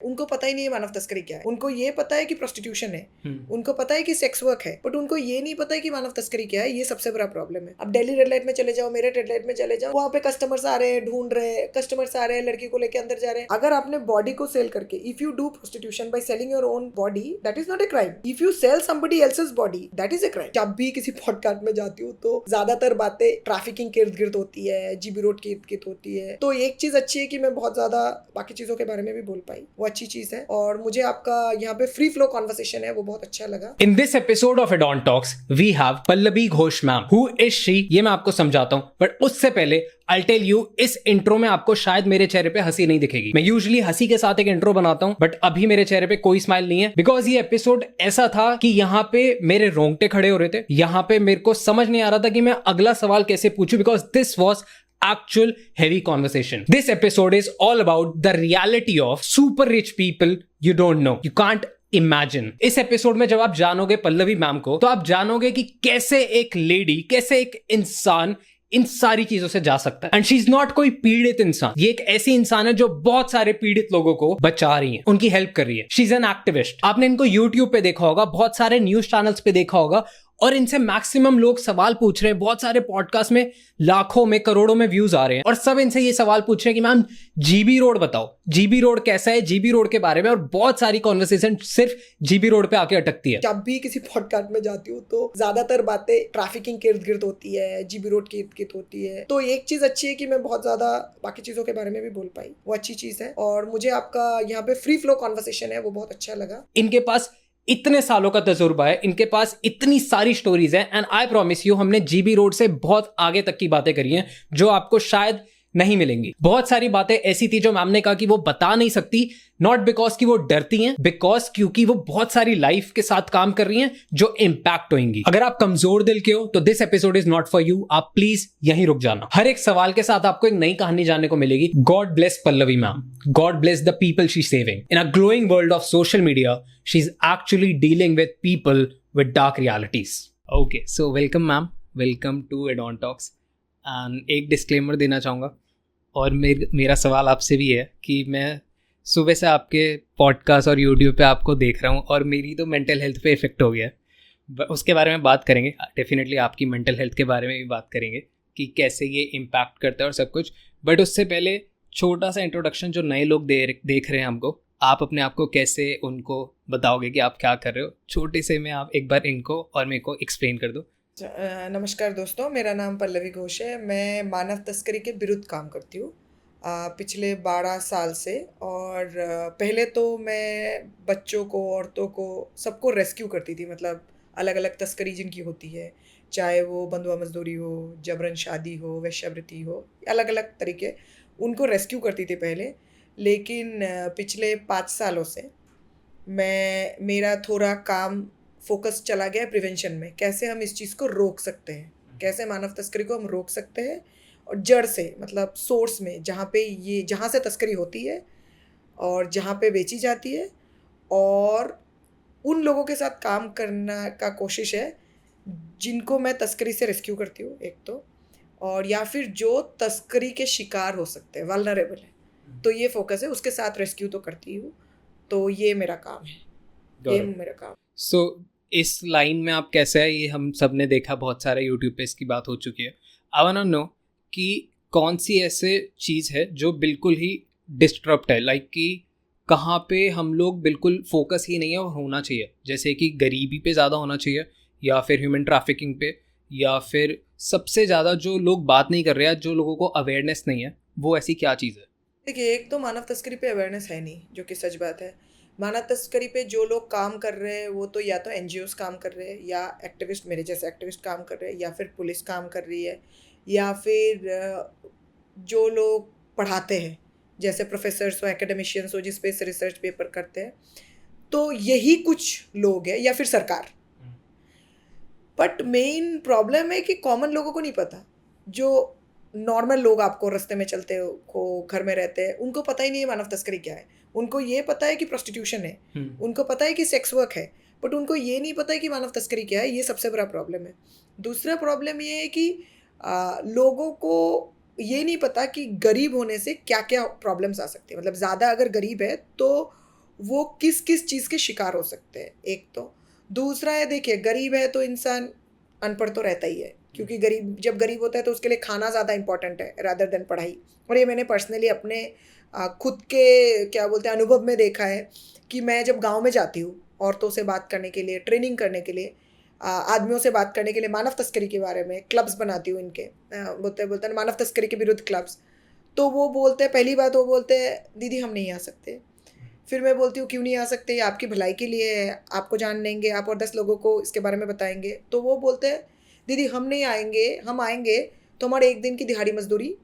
उनको पता ही नहीं है मानव तस्करी क्या है। उनको ये पता है कि प्रोस्टिट्यूशन है, उनको पता है कि सेक्स वर्क है, बट उनको ये नहीं पता है कि मानव तस्करी क्या है। ये सबसे बड़ा प्रॉब्लम है। अब दिल्ली रेड लाइट में चले जाओ, मेरे रेड लाइट में चले जाओ, वहाँ पे कस्टमर्स आ रहे हैं, ढूंढ रहे हैं, कस्टमर्स आ रहे हैं, लड़की को लेके अंदर जा रहे हैं। अगर आपने बॉडी को सेल करके, if you do prostitution by selling your own body, that is not a crime. If you sell somebody else's body, that is a crime. जब भी किसी पॉडकास्ट में जाती हूँ तो ज्यादातर बातें ट्रैफिकिंग के इर्द गिर्द होती है, जीबी रोड के इर्द गिर्द होती है। तो एक चीज अच्छी है कि मैं बहुत ज्यादा बाकी चीजों के बारे में भी बोल पाई, वो अच्छी चीज है। और मुझे आपका यहाँ पे फ्री फ्लो कॉन्वर्सेशन है, वो बहुत अच्छा लगा। In this episode of Adon Talks, we have Pallavi Ghosh ma'am. Who is she? ये मैं आपको समझाता हूँ, बट उससे पहले I'll tell you, इस इंट्रो में आपको शायद मेरे चेहरे पे हंसी नहीं दिखेगी। मैं यूजुअली हंसी के साथ एक इंट्रो बनाता हूँ, बट अभी मेरे चेहरे पे कोई स्माइल नहीं है, बिकॉज ये एपिसोड ऐसा था कि यहाँ पे मेरे रोंगटे खड़े हो रहे थे। यहाँ पे मेरे को समझ नहीं आ रहा था कि मैं अगला सवाल कैसे पूछूं, because this was actual heavy conversation. This episode is all about the reality of super rich people you don't know. You can't imagine. इस एपिसोड में जब आप जानोगे पल्लवी मैम को, तो आप जानोगे कि कैसे एक लेडी, कैसे एक इंसान इन सारी चीजों से जा सकता है। एंड शी इज नॉट कोई पीड़ित इंसान, ये एक ऐसी इंसान है जो बहुत सारे पीड़ित लोगों को बचा रही है, उनकी हेल्प कर रही है। She is an activist. आपने इनको यूट्यूब पे देखा होगा, बहुत सारे न्यूज चैनल्स पे देखा होगा, और इनसे मैक्सिमम लोग सवाल पूछ रहे हैं। बहुत सारे पॉडकास्ट में लाखों में, करोड़ों में व्यूज आ रहे हैं, और सब इनसे ये सवाल पूछ रहे हैं कि मैम जीबी रोड बताओ, जीबी रोड कैसा है, जीबी रोड के बारे में। और बहुत सारी कॉन्वर्सेशन सिर्फ जीबी रोड पे आके अटकती है। जब भी किसी पॉडकास्ट में जाती हूँ तो ज्यादातर बातें ट्रैफिकिंग के इर्द गिर्द होती है, जीबी रोड के इर्द गिर्द होती है। तो एक चीज अच्छी है कि मैं बहुत ज्यादा बाकी चीजों के बारे में भी बोल पाई, वो अच्छी चीज है। और मुझे आपका यहाँ पे फ्री फ्लो कॉन्वर्सेशन है, वो बहुत अच्छा लगा। इनके पास इतने सालों का तजुर्बा है, इनके पास इतनी सारी स्टोरीज हैं, एंड आई प्रॉमिस यू, हमने जीबी रोड से बहुत आगे तक की बातें करी हैं जो आपको शायद नहीं मिलेंगी। बहुत सारी बातें ऐसी थी जो मैम ने कहा कि वो बता नहीं सकती, नॉट बिकॉज कि वो डरती हैं, बिकॉज क्योंकि वो बहुत सारी लाइफ के साथ काम कर रही हैं जो इम्पैक्ट होंगी। अगर आप कमजोर दिल के हो तो this episode is not for you. आप प्लीज यहीं रुक जाना। हर एक सवाल के साथ आपको एक नई कहानी जानने को मिलेगी। God bless Pallavi ma'am, God bless the people she is saving. In a growing world of social media, she is actually dealing with people with dark realities. Okay, so welcome ma'am, welcome to addon talks. And एक disclaimer देना चाहूँगा, और मेरा सवाल आपसे भी है कि मैं सुबह से आपके पॉडकास्ट और यूट्यूब पे आपको देख रहा हूँ, और मेरी तो मेंटल हेल्थ पे इफेक्ट हो गया है। उसके बारे में बात करेंगे डेफिनेटली, आपकी मेंटल हेल्थ के बारे में भी बात करेंगे कि कैसे ये इम्पैक्ट करता है और सब कुछ। बट उससे पहले छोटा सा इंट्रोडक्शन, जो नए लोग देख रहे हैं हमको, आप अपने आप को कैसे उनको बताओगे कि आप क्या कर रहे हो, छोटे से में आप एक बार इनको और मेरे को एक्सप्लेन कर दो। नमस्कार दोस्तों, मेरा नाम पल्लवी घोष है। मैं मानव तस्करी के विरुद्ध काम करती हूँ पिछले 12 साल से। और पहले तो मैं बच्चों को, औरतों को, सबको रेस्क्यू करती थी। मतलब अलग अलग तस्करी जिनकी होती है, चाहे वो बंधुआ मजदूरी हो, जबरन शादी हो, वेश्यावृत्ति हो, अलग अलग तरीके, उनको रेस्क्यू करती थी पहले। लेकिन पिछले 5 सालों से मेरा थोड़ा काम फोकस चला गया है प्रिवेंशन में। कैसे हम इस चीज़ को रोक सकते हैं, कैसे मानव तस्करी को हम रोक सकते हैं, और जड़ से, मतलब सोर्स में, जहाँ से तस्करी होती है और जहाँ पे बेची जाती है, और उन लोगों के साथ काम करना का कोशिश है जिनको मैं तस्करी से रेस्क्यू करती हूँ एक तो, और या फिर जो तस्करी के शिकार हो सकते हैं, वल्नरेबल है, तो ये फोकस है। उसके साथ रेस्क्यू तो करती हूँ, तो ये मेरा काम है, ये मेरा काम। सो इस लाइन में आप कैसे है, ये हम सब ने देखा, बहुत सारे यूट्यूब पे इसकी बात हो चुकी है। आई वांट टू नो कि कौन सी ऐसे चीज़ है जो बिल्कुल ही डिस्टरप्ट है, लाइक कि कहाँ पे हम लोग बिल्कुल फोकस ही नहीं है और होना चाहिए, जैसे कि गरीबी पे ज़्यादा होना चाहिए, या फिर ह्यूमन ट्रैफिकिंग पे, या फिर सबसे ज़्यादा जो लोग बात नहीं कर रहे हैं, जो लोगों को अवेयरनेस नहीं है, वो ऐसी क्या चीज़ है? देखिए, एक तो मानव तस्करी पे अवेयरनेस है नहीं, जो कि सच बात है। मानव तस्करी पे जो लोग काम कर रहे हैं वो तो या तो NGOs काम कर रहे हैं, या एक्टिविस्ट, मेरे जैसे एक्टिविस्ट काम कर रहे हैं, या फिर पुलिस काम कर रही है, या फिर जो लोग पढ़ाते हैं, जैसे प्रोफेसर्स हो, एकेडमिशियंस हो, जिस पे से रिसर्च पेपर करते हैं, तो यही कुछ लोग हैं, या फिर सरकार। बट मेन प्रॉब्लम है कि कॉमन लोगों को नहीं पता। जो नॉर्मल लोग आपको रास्ते में चलते हो, घर में रहते हैं, उनको पता ही नहीं है मानव तस्करी क्या है। उनको ये पता है कि प्रोस्टिट्यूशन है, उनको पता है कि सेक्स वर्क है, बट उनको ये नहीं पता है कि मानव तस्करी क्या है। ये सबसे बड़ा प्रॉब्लम है। दूसरा प्रॉब्लम ये है कि लोगों को ये नहीं पता कि गरीब होने से क्या क्या प्रॉब्लम्स आ सकती है। मतलब ज़्यादा अगर गरीब है तो वो किस किस चीज़ के शिकार हो सकते हैं। एक तो दूसरा है, देखिए गरीब है तो इंसान अनपढ़ तो रहता ही है, क्योंकि जब गरीब होता है तो उसके लिए खाना ज़्यादा इंपॉर्टेंट है रादर देन पढ़ाई। और ये मैंने पर्सनली अपने खुद के क्या बोलते हैं अनुभव में देखा है कि मैं जब गांव में जाती हूँ औरतों से बात करने के लिए, ट्रेनिंग करने के लिए, आदमियों से बात करने के लिए, मानव तस्करी के बारे में क्लब्स बनाती हूँ इनके, बोलते बोलते हैं मानव तस्करी के विरुद्ध क्लब्स। तो वो बोलते हैं, पहली बात वो बोलते हैं दीदी हम नहीं आ सकते। फिर मैं बोलती हूँ क्यों नहीं आ सकते, ये आपकी भलाई के लिए है, आपको जान लेंगे आप और 10 लोगों को इसके बारे में बताएंगे। तो वो बोलते हैं दीदी हम नहीं आएंगे, हम आएंगे तो हमारे एक दिन की दिहाड़ी मजदूरी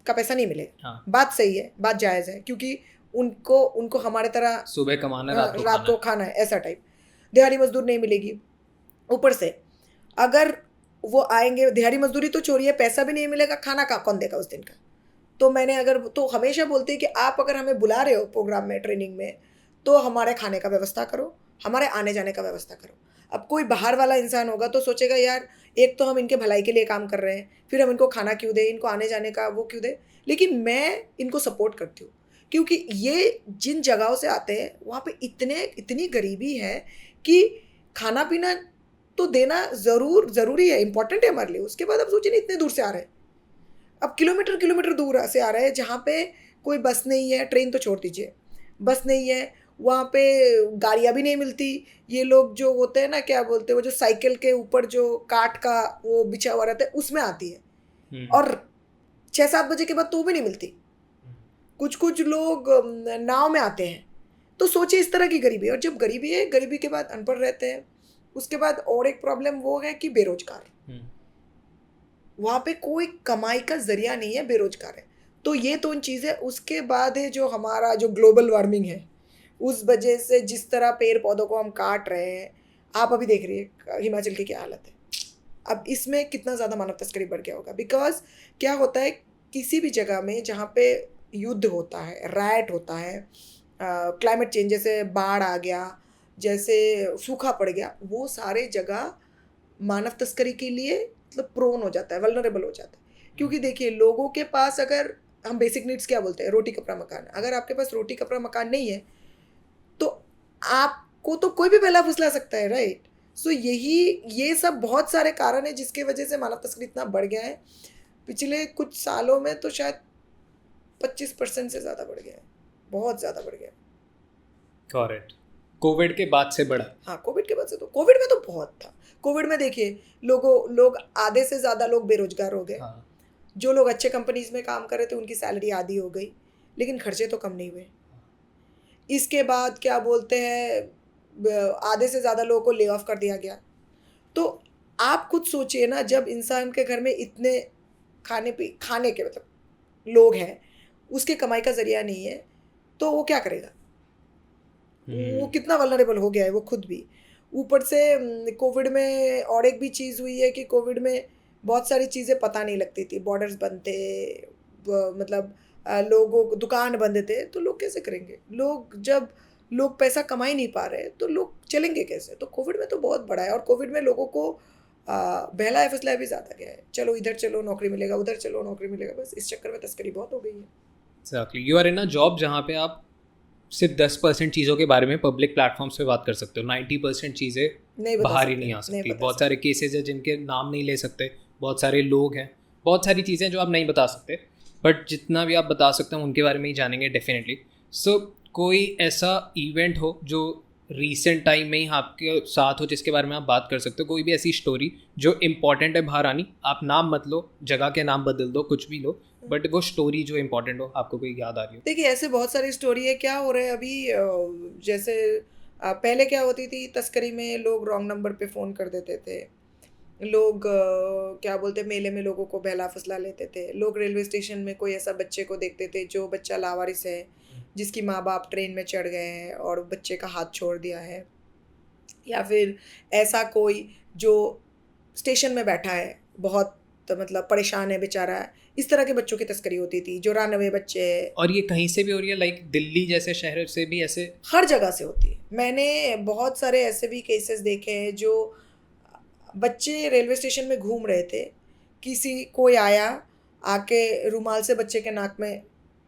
का पैसा नहीं मिलेगा। हाँ। बात सही है, बात जायज़ है, क्योंकि उनको उनको हमारे तरह सुबह कमाना, रात को खाना है, ऐसा टाइप दिहाड़ी मजदूर नहीं मिलेगी। ऊपर से अगर वो आएंगे, दिहाड़ी मजदूरी तो छोड़िए, पैसा भी नहीं मिलेगा, खाना का कौन देगा उस दिन का। तो मैंने अगर तो हमेशा बोलती है कि आप अगर हमें बुला रहे हो प्रोग्राम में, ट्रेनिंग में, तो हमारे खाने का व्यवस्था करो, हमारे आने जाने का व्यवस्था करो। अब कोई बाहर वाला इंसान होगा तो सोचेगा यार एक तो हम इनके भलाई के लिए काम कर रहे हैं, फिर हम इनको खाना क्यों दें, इनको आने जाने का वो क्यों दें। लेकिन मैं इनको सपोर्ट करती हूँ, क्योंकि ये जिन जगहों से आते हैं वहाँ पे इतनी गरीबी है कि खाना पीना तो देना ज़रूरी है, इंपॉर्टेंट है हमारे लिए। उसके बाद आप सोचिए इतने दूर से आ रहे हैं, अब किलोमीटर किलोमीटर दूर से आ रहे हैं, जहाँ पे कोई बस नहीं है, ट्रेन तो छोड़ दीजिए, बस नहीं है, वहाँ पे गाड़ियाँ भी नहीं मिलती। ये लोग जो होते हैं ना, क्या बोलते हैं, वो जो साइकिल के ऊपर जो काठ का वो बिछा हुआ रहता है उसमें आती है, और 6-7 बजे के बाद तो वो भी नहीं मिलती। कुछ कुछ लोग नाव में आते हैं। तो सोचिए इस तरह की गरीबी, और जब गरीबी है, गरीबी के बाद अनपढ़ रहते हैं, उसके बाद और एक प्रॉब्लम वो है कि बेरोजगार, वहाँ पे कोई कमाई का जरिया नहीं है, बेरोजगार है। तो ये तो उन चीज़ें, उसके बाद है जो हमारा जो ग्लोबल वार्मिंग है, उस वजह से जिस तरह पेड़ पौधों को हम काट रहे हैं, आप अभी देख रही है हिमाचल की क्या हालत है। अब इसमें कितना ज़्यादा मानव तस्करी बढ़ गया होगा, बिकॉज क्या होता है किसी भी जगह में जहाँ पे युद्ध होता है, राइट होता है, क्लाइमेट चेंज जैसे बाढ़ आ गया, जैसे सूखा पड़ गया, वो सारे जगह मानव तस्करी के लिए मतलब प्रोन हो जाता है, वल्नरेबल हो जाता है। क्योंकि देखिए लोगों के पास, अगर हम बेसिक नीड्स क्या बोलते हैं, रोटी कपड़ा मकान, अगर आपके पास रोटी कपड़ा मकान नहीं है तो आपको तो कोई भी पहला फुसला सकता है, राइट। सो ये सब बहुत सारे कारण है जिसकी वजह से मानव तस्करी इतना बढ़ गया है। पिछले कुछ सालों में तो शायद 25% से ज़्यादा बढ़ गया है, बहुत ज़्यादा बढ़ गया है। करेक्ट। कोविड के बाद से बढ़ा। हाँ, कोविड के बाद से तो, कोविड में तो बहुत था। कोविड में देखिए लोग आधे से ज़्यादा लोग बेरोजगार हो गए। हाँ। जो लोग अच्छे कंपनीज में काम कर रहे थे उनकी सैलरी आधी हो गई, लेकिन खर्चे तो कम नहीं हुए। इसके बाद क्या बोलते हैं, आधे से ज़्यादा लोगों को ले ऑफ कर दिया गया। तो आप खुद सोचिए ना, जब इंसान के घर में इतने खाने के मतलब लोग हैं, उसके कमाई का ज़रिया नहीं है, तो वो क्या करेगा। वो कितना वल्नरेबल हो गया है वो खुद भी। ऊपर से कोविड में और एक भी चीज़ हुई है कि कोविड में बहुत सारी चीज़ें पता नहीं लगती थी, बॉर्डर्स बंद थे, मतलब लोगों को दुकान बंद थे, तो लोग कैसे करेंगे। जब लोग पैसा कमा ही नहीं पा रहे तो लोग चलेंगे कैसे। तो कोविड में तो बहुत बड़ा है, और कोविड में लोगों को बहलाया फुसलाया भी ज़्यादा गया है, चलो इधर चलो नौकरी मिलेगा, उधर चलो नौकरी मिलेगा, बस इस चक्कर में तस्करी बहुत हो गई है। Exactly, you are in a job जहाँ पे आप सिर्फ 10% चीज़ों के बारे में पब्लिक प्लेटफॉर्म्स पे बात कर सकते हो, 90% चीज़ें बाहर ही नहीं आ सकती। बहुत सारे केसेस हैं जिनके नाम नहीं ले सकते, बहुत सारे लोग हैं, बहुत सारी चीज़ें जो आप नहीं बता सकते, बट जितना भी आप बता सकते हो उनके बारे में ही जानेंगे डेफिनेटली। सो कोई ऐसा इवेंट हो जो रीसेंट टाइम में ही आपके साथ हो जिसके बारे में आप बात कर सकते हो, कोई भी ऐसी स्टोरी जो इम्पॉर्टेंट है बाहर आनी, आप नाम मत लो, जगह के नाम बदल दो, कुछ भी लो, बट वो स्टोरी जो इम्पोर्टेंट हो, आपको कोई याद आ रही हो। देखिए ऐसे बहुत सारी स्टोरी है। क्या हो रहा है अभी, जैसे पहले क्या होती थी तस्करी में, लोग रॉन्ग नंबर पे फ़ोन कर देते थे, लोग क्या बोलते, मेले में लोगों को बहला फुसला लेते थे, लोग रेलवे स्टेशन में कोई ऐसा बच्चे को देखते थे जो बच्चा लावारिस है, जिसकी माँ बाप ट्रेन में चढ़ गए हैं और बच्चे का हाथ छोड़ दिया है, या फिर ऐसा कोई जो स्टेशन में बैठा है बहुत मतलब परेशान है बेचारा, इस तरह के बच्चों की तस्करी होती थी, जो रानवे बच्चे हैं। और ये कहीं से भी हो रही है, लाइक दिल्ली जैसे शहर से भी ऐसे हर जगह से होती है। मैंने बहुत सारे ऐसे भी केसेस देखे हैं जो बच्चे रेलवे स्टेशन में घूम रहे थे, कोई आया, आके रुमाल से बच्चे के नाक में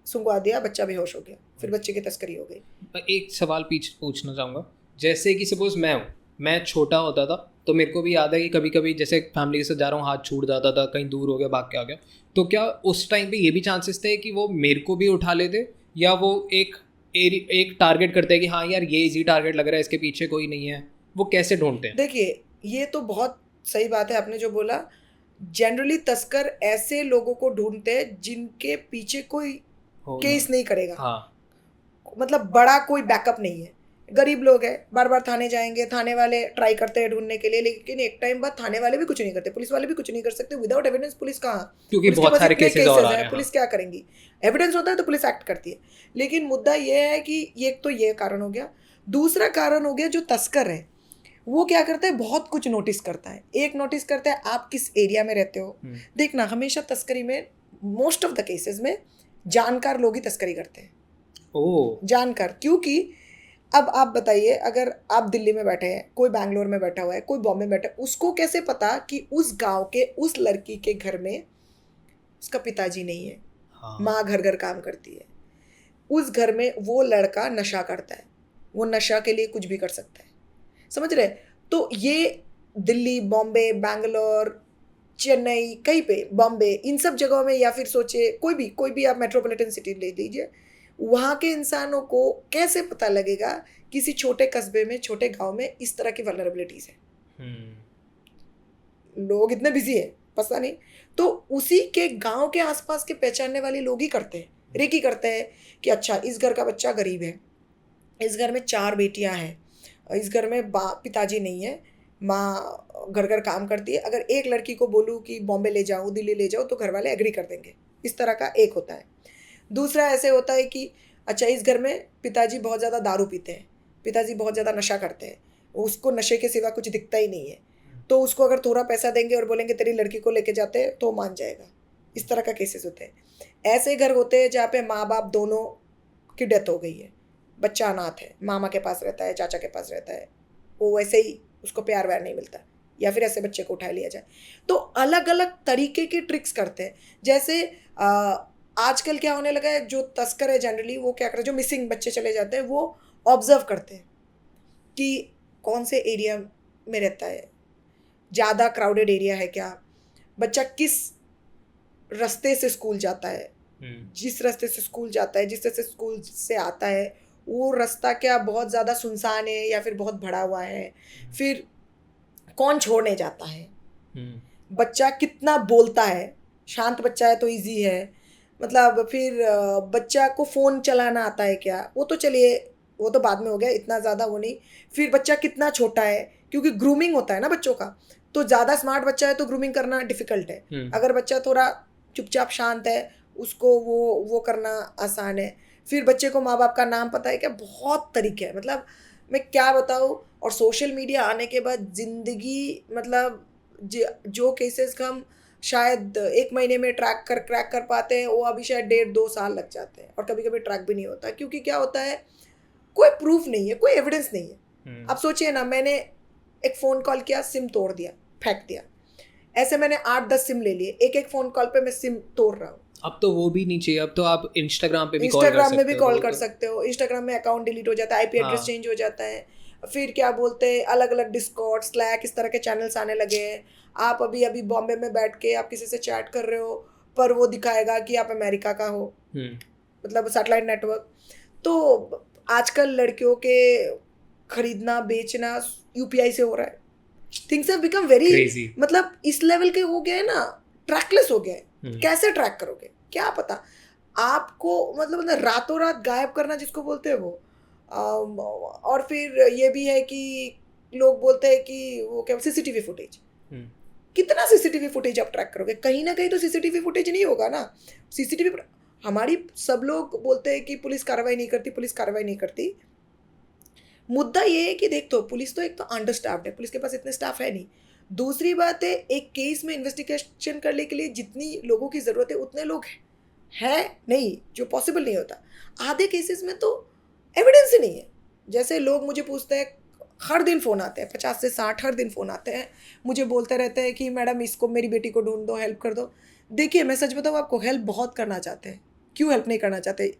सुंघवा दिया, बच्चा बेहोश हो गया, फिर बच्चे की तस्करी हो गई। मैं एक सवाल पूछना चाहूँगा, जैसे कि सपोज मैं छोटा होता था, तो मेरे को भी याद है कि कभी कभी जैसे फैमिली के साथ जा रहा हूँ, हाथ छूट जाता था, कहीं दूर हो गया, भाग के आ गया, तो क्या उस टाइम पे ये भी चांसेस थे कि वो मेरे को भी उठा लेते, या वो एक टारगेट करते हैं कि हाँ यार ये इजी टारगेट लग रहा है, इसके पीछे कोई नहीं है, वो कैसे ढूंढते हैं? देखिए, ये तो बहुत सही बात है आपने जो बोला। जनरली तस्कर ऐसे लोगों को ढूंढते हैं जिनके पीछे कोई हो ना। केस नहीं करेगा, हाँ। मतलब बड़ा कोई बैकअप नहीं है। गरीब लोग हैं, बार बार थाने जाएंगे, थाने वाले ट्राई करते हैं ढूंढने के लिए, लेकिन एक टाइम बाद थाने वाले भी कुछ नहीं करते, पुलिस वाले भी कुछ नहीं कर सकते। विदाउट एविडेंस पुलिस कहाँ, क्योंकि पुलिस के बहुत पास सारे इतने केसेस और केसेस आ रहे हैं, हैं। पुलिस हाँ। क्या करेंगी। एविडेंस होता है तो पुलिस एक्ट करती है। लेकिन मुद्दा ये है कि ये तो ये कारण हो गया। दूसरा कारण हो गया, जो तस्कर है वो क्या करता है, बहुत कुछ नोटिस करता है। एक नोटिस करता है आप किस एरिया में रहते हो। देखना, हमेशा तस्करी में मोस्ट ऑफ द केसेस में जानकार लोग ही तस्करी करते हैं। जानकार, क्योंकि अब आप बताइए, अगर आप दिल्ली में बैठे हैं, कोई बैंगलोर में बैठा हुआ है, कोई बॉम्बे में बैठा है, उसको कैसे पता कि उस गांव के उस लड़की के घर में उसका पिताजी नहीं है, हाँ। माँ घर घर काम करती है, उस घर में वो लड़का नशा करता है, वो नशा के लिए कुछ भी कर सकता है, समझ रहे। तो ये दिल्ली, बॉम्बे, बैंगलोर, चेन्नई, कहीं पे, बॉम्बे, इन सब जगहों में, या फिर सोचे कोई भी आप मेट्रोपॉलिटन सिटी ले लीजिए, वहाँ के इंसानों को कैसे पता लगेगा किसी छोटे कस्बे में, छोटे गांव में इस तरह की वल्नरेबिलिटीज है। लोग इतने बिजी है, पता नहीं। तो उसी के गांव के आसपास के पहचानने वाले लोग ही करते हैं, रेकी करते हैं कि अच्छा इस घर का बच्चा गरीब है, इस घर में 4 बेटियां हैं, इस घर में पिताजी नहीं है, माँ घर घर काम करती है, अगर एक लड़की को बोलूँ कि बॉम्बे ले जाऊँ, दिल्ली ले जाऊँ, तो घर वाले एग्री कर देंगे। इस तरह का एक होता है। दूसरा ऐसे होता है कि अच्छा इस घर में पिताजी बहुत ज़्यादा दारू पीते हैं, पिताजी बहुत ज़्यादा नशा करते हैं, उसको नशे के सिवा कुछ दिखता ही नहीं है, तो उसको अगर थोड़ा पैसा देंगे और बोलेंगे तेरी लड़की को लेके जाते हैं तो मान जाएगा। इस तरह का केसेस होते हैं। ऐसे घर होते हैं जहाँ पे माँ बाप दोनों की डेथ हो गई है, बच्चा अनाथ है, मामा के पास रहता है, चाचा के पास रहता है, वो वैसे ही उसको प्यार व्यार नहीं मिलता, या फिर ऐसे बच्चे को उठा लिया जाए। तो अलग अलग तरीके की ट्रिक्स करते हैं। जैसे आजकल क्या होने लगा है, जो तस्कर है जनरली वो क्या करते हैं, जो मिसिंग बच्चे चले जाते हैं वो ऑब्जर्व करते हैं कि कौन से एरिया में रहता है, ज़्यादा क्राउडेड एरिया है क्या, बच्चा किस रास्ते से स्कूल जाता है, जिस रास्ते से स्कूल जाता है, जिस रास्ते से स्कूल से आता है, वो रास्ता क्या बहुत ज़्यादा सुनसान है या फिर बहुत भरा हुआ है, फिर कौन छोड़ने जाता है, बच्चा कितना बोलता है, शांत बच्चा है तो इजी है, मतलब फिर बच्चा को फ़ोन चलाना आता है क्या, वो तो चलिए वो तो बाद में हो गया, इतना ज़्यादा वो नहीं। फिर बच्चा कितना छोटा है, क्योंकि ग्रूमिंग होता है ना बच्चों का, तो ज़्यादा स्मार्ट बच्चा है तो ग्रूमिंग करना डिफ़िकल्ट है। अगर बच्चा थोड़ा चुपचाप शांत है, उसको वो करना आसान है। फिर बच्चे को माँ बाप का नाम पता है क्या, बहुत तरीके हैं, मतलब मैं क्या बताऊँ। और सोशल मीडिया आने के बाद ज़िंदगी, मतलब जो केसेस का हम शायद 1 महीने में क्रैक कर पाते हैं, वो अभी शायद 1.5-2 साल लग जाते हैं, और कभी कभी ट्रैक भी नहीं होता, क्योंकि क्या होता है, कोई प्रूफ नहीं है, कोई एविडेंस नहीं है। अब सोचिए ना, मैंने एक फ़ोन कॉल किया, सिम तोड़ दिया, फेंक दिया, ऐसे मैंने 8-10 सिम ले लिए, एक एक फ़ोन कॉल पे मैं सिम तोड़ रहा हूँ। अब तो वो भी नहीं चाहिए, अब तो आप इंस्टाग्राम पे भी इंस्टाग्राम में भी कॉल कर सकते हो, इंस्टाग्राम में अकाउंट डिलीट हो जाता है, आईपी एड्रेस चेंज हो जाता है, फिर क्या बोलते हैं, अलग अलग डिस्कॉर्ड, स्लैक, इस तरह के चैनल्स आने लगे हैं। आप अभी बॉम्बे में बैठ के आप किसी से चैट कर रहे हो, पर वो दिखाएगा कि आप अमेरिका का हो, मतलब सैटेलाइट नेटवर्क। तो आजकल लड़कियों के खरीदना बेचना यूपीआई से हो रहा है। थिंग्स हैव बिकम वेरी, मतलब इस लेवल के हो गए ना, ट्रैकलेस हो गए। कैसे ट्रैक करोगे, क्या पता आपको, मतलब रातों रात गायब करना जिसको बोलते हैं वो। और फिर ये भी है कि लोग बोलते हैं कि वो क्या, सीसीटीवी फुटेज, कितना सीसीटीवी फुटेज आप ट्रैक करोगे, कहीं ना कहीं तो सीसीटीवी फुटेज नहीं होगा ना। सीसीटीवी, हमारी सब लोग बोलते हैं कि पुलिस कार्रवाई नहीं करती, पुलिस कार्रवाई नहीं करती। मुद्दा ये है कि देख, तो पुलिस तो एक तो अंडर स्टाफ्ड है, पुलिस के पास इतने स्टाफ है नहीं। दूसरी बात है, एक केस में इन्वेस्टिगेशन करने के लिए जितनी लोगों की ज़रूरत है उतने लोग है नहीं, जो पॉसिबल नहीं होता। आधे केसेस में तो एविडेंस ही नहीं है। जैसे लोग मुझे पूछते हैं, हर दिन फ़ोन आते हैं, 50 से 60 हर दिन फ़ोन आते हैं, मुझे बोलते रहते हैं कि मैडम इसको, मेरी बेटी को ढूंढ दो, हेल्प कर दो। देखिए मैं सच बताऊँ आपको, हेल्प बहुत करना चाहते हैं, क्यों हेल्प नहीं करना चाहते।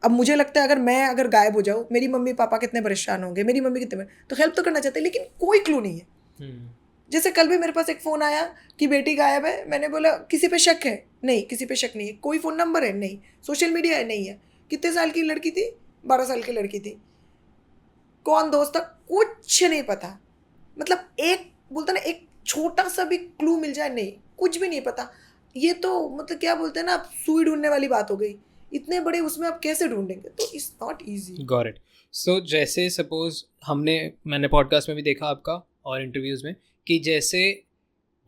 अब मुझे लगता है अगर गायब हो जाऊँ, मेरी मम्मी पापा कितने परेशान होंगे, मेरी मम्मी कितने तो हेल्प तो करना चाहते हैं, लेकिन कोई क्लू नहीं है। जैसे कल भी मेरे पास एक फ़ोन आया कि बेटी गायब है, मैंने बोला किसी पे शक है? नहीं, किसी पे शक नहीं है। कोई फ़ोन नंबर है? नहीं। सोशल मीडिया है? नहीं है। कितने साल की लड़की थी? 12 साल की लड़की थी। कौन दोस्त था? कुछ नहीं पता। मतलब एक बोलते ना, एक छोटा सा भी क्लू मिल जाए, नहीं, कुछ भी नहीं पता। ये तो मतलब क्या बोलते हैं ना, आप सुई ढूंढने वाली बात हो गई। इतने बड़े उसमें आप कैसे ढूंढेंगे? तो it's not easy. Got it. So जैसे सपोज मैंने पॉडकास्ट में भी देखा आपका और इंटरव्यूज में कि जैसे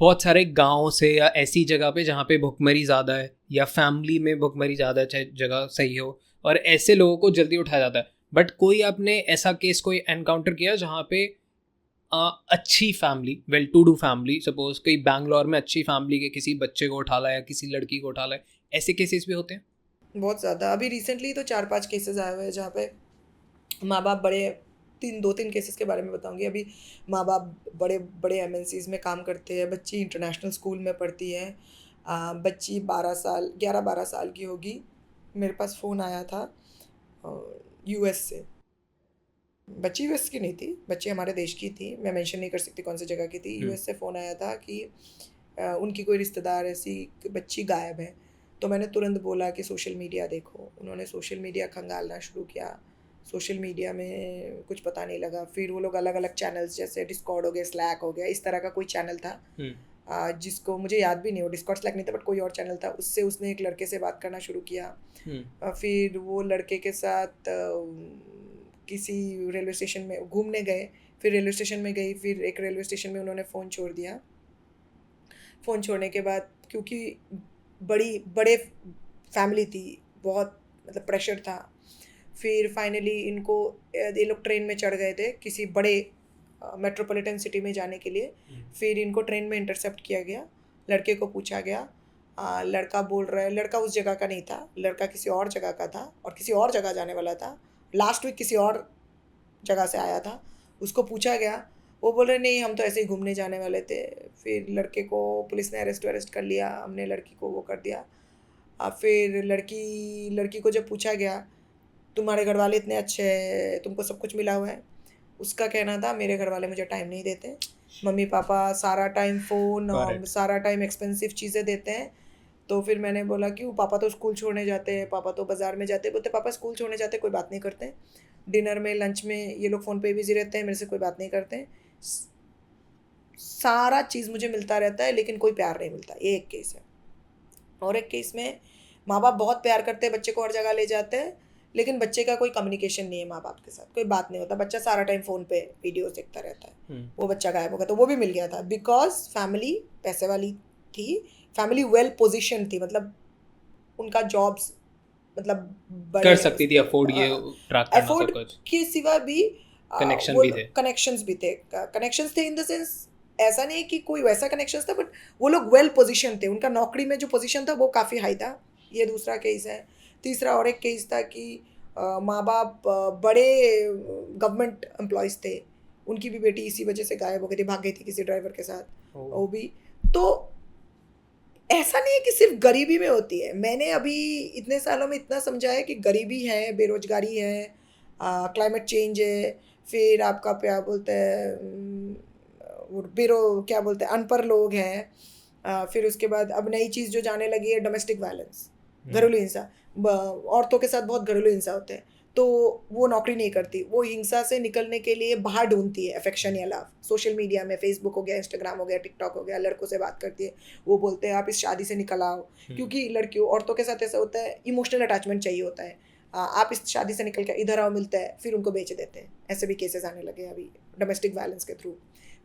बहुत सारे गाँव से या ऐसी जगह पे जहाँ पे भुखमरी ज़्यादा है या फैमिली में भुखमरी ज़्यादा है, चाहे जगह सही हो, और ऐसे लोगों को जल्दी उठाया जाता है। बट कोई आपने ऐसा केस कोई एनकाउंटर किया जहाँ पे अच्छी family, well to do family, suppose कोई बैंगलोर में अच्छी फैमिली के किसी बच्चे को उठा लाया, किसी लड़की को उठा लाया, ऐसे केसेस भी होते हैं? बहुत ज़्यादा। अभी रिसेंटली तो 4-5 केसेस आए हुए हैं जहाँ पे माँ बाप बड़े, 2-3 केसेस के बारे में बताऊंगी अभी। माँ बाप बड़े बड़े एमएनसीज में काम करते हैं, बच्ची इंटरनेशनल स्कूल में पढ़ती है। बच्ची 11-12 साल की होगी। मेरे पास फ़ोन आया था यूएस से। बच्ची यूएस की नहीं थी, बच्ची हमारे देश की थी, मैं मेंशन नहीं कर सकती कौन सी जगह की थी। यूएस से फ़ोन आया था कि उनकी कोई रिश्तेदार ऐसी बच्ची गायब है। तो मैंने तुरंत बोला कि सोशल मीडिया देखो। उन्होंने सोशल मीडिया खंगालना शुरू किया। सोशल मीडिया में कुछ पता नहीं लगा। फिर वो लोग अलग अलग चैनल्स, जैसे डिस्कॉर्ड हो गया, स्लैक हो गया, इस तरह का कोई चैनल था जिसको मुझे याद भी नहीं, वो डिस्कॉर्ड स्लैक नहीं था बट कोई और चैनल था, उससे उसने एक लड़के से बात करना शुरू किया। फिर वो लड़के के साथ किसी रेलवे स्टेशन में घूमने गए। फिर रेलवे स्टेशन में गई, फिर एक रेलवे स्टेशन में उन्होंने फ़ोन छोड़ दिया। फ़ोन छोड़ने के बाद, क्योंकि बड़े फैमिली थी, बहुत मतलब प्रेशर था। फिर फाइनली ये लोग ट्रेन में चढ़ गए थे किसी बड़े मेट्रोपॉलिटन सिटी में जाने के लिए। फिर इनको ट्रेन में इंटरसेप्ट किया गया। लड़के को पूछा गया। लड़का बोल रहा है, लड़का उस जगह का नहीं था, लड़का किसी और जगह का था और किसी और जगह जाने वाला था। लास्ट वीक किसी और जगह से आया था। उसको पूछा गया, वो बोल रहे नहीं, हम तो ऐसे ही घूमने जाने वाले थे। फिर लड़के को पुलिस ने अरेस्ट कर लिया, हमने लड़की को वो कर दिया। फिर लड़की को जब पूछा गया, तुम्हारे घर वाले इतने अच्छे हैं, तुमको सब कुछ मिला हुआ है? उसका कहना था, मेरे घर वाले मुझे टाइम नहीं देते, मम्मी पापा सारा टाइम फ़ोन और सारा टाइम एक्सपेंसिव चीज़ें देते हैं। तो फिर मैंने बोला क्यों? पापा तो स्कूल छोड़ने जाते हैं, पापा तो बाज़ार में जाते हैं। बोलते पापा स्कूल छोड़ने जाते हैं, कोई बात नहीं करते, डिनर में लंच में ये लोग फ़ोन पे बिज़ी रहते हैं, मेरे से कोई बात नहीं करते, सारा चीज़ मुझे मिलता रहता है लेकिन कोई प्यार नहीं मिलता। ये एक केस है। और एक केस में माँ बाप बहुत प्यार करते हैं, बच्चे को हर जगह ले जाते हैं, लेकिन बच्चे का कोई कम्युनिकेशन नहीं है माँ बाप के साथ, कोई बात नहीं होता, बच्चा सारा टाइम फ़ोन पे वीडियोस देखता रहता है। वो बच्चा गायब हो गया, तो वो भी मिल गया था बिकॉज फैमिली पैसे वाली थी, फैमिली वेल पोजिशन थी, मतलब उनका जॉब्स मतलब कर सकती थी अफोर्ड ये ट्रैक करना सब अफोर्ड कुछ। के सिवा भी कनेक्शन भी थे। कनेक्शंस थे इन द सेंस, ऐसा नहीं कि कोई वैसा कनेक्शंस था, बट वो लोग वेल पोजीशन थे, उनका नौकरी में जो पोजीशन था वो काफ़ी हाई था। ये दूसरा केस है। तीसरा और एक केस था कि माँ बाप बड़े गवर्नमेंट एम्प्लॉयज़ थे, उनकी भी बेटी इसी वजह से गायब हो गई थी, भाग गई थी किसी ड्राइवर के साथ, वो भी। तो ऐसा नहीं है कि सिर्फ गरीबी में होती है। मैंने अभी इतने सालों में इतना समझा है कि गरीबी है, बेरोजगारी है, क्लाइमेट चेंज है, फिर आपका क्या बोलते हैं वो क्या बोलते हैं अनपढ़ लोग हैं, फिर उसके बाद अब नई चीज़ जो जाने लगी है डोमेस्टिक वायलेंस, घरेलू हिंसा। औरतों के साथ बहुत घरेलू हिंसा होते हैं, तो वो नौकरी नहीं करती, वो हिंसा से निकलने के लिए बाहर ढूंढती है अफेक्शन या लव। सोशल मीडिया में फेसबुक हो गया, इंस्टाग्राम हो गया, टिकटॉक हो गया, लड़कों से बात करती है, वो बोलते हैं आप इस शादी से निकल आओ, क्योंकि लड़कियों औरतों के साथ ऐसा होता है, इमोशनल अटैचमेंट चाहिए होता है, आप इस शादी से निकल के इधर आओ, मिलता है, फिर उनको बेच देते हैं। ऐसे भी केसेस आने लगे अभी डोमेस्टिक वायलेंस के थ्रू।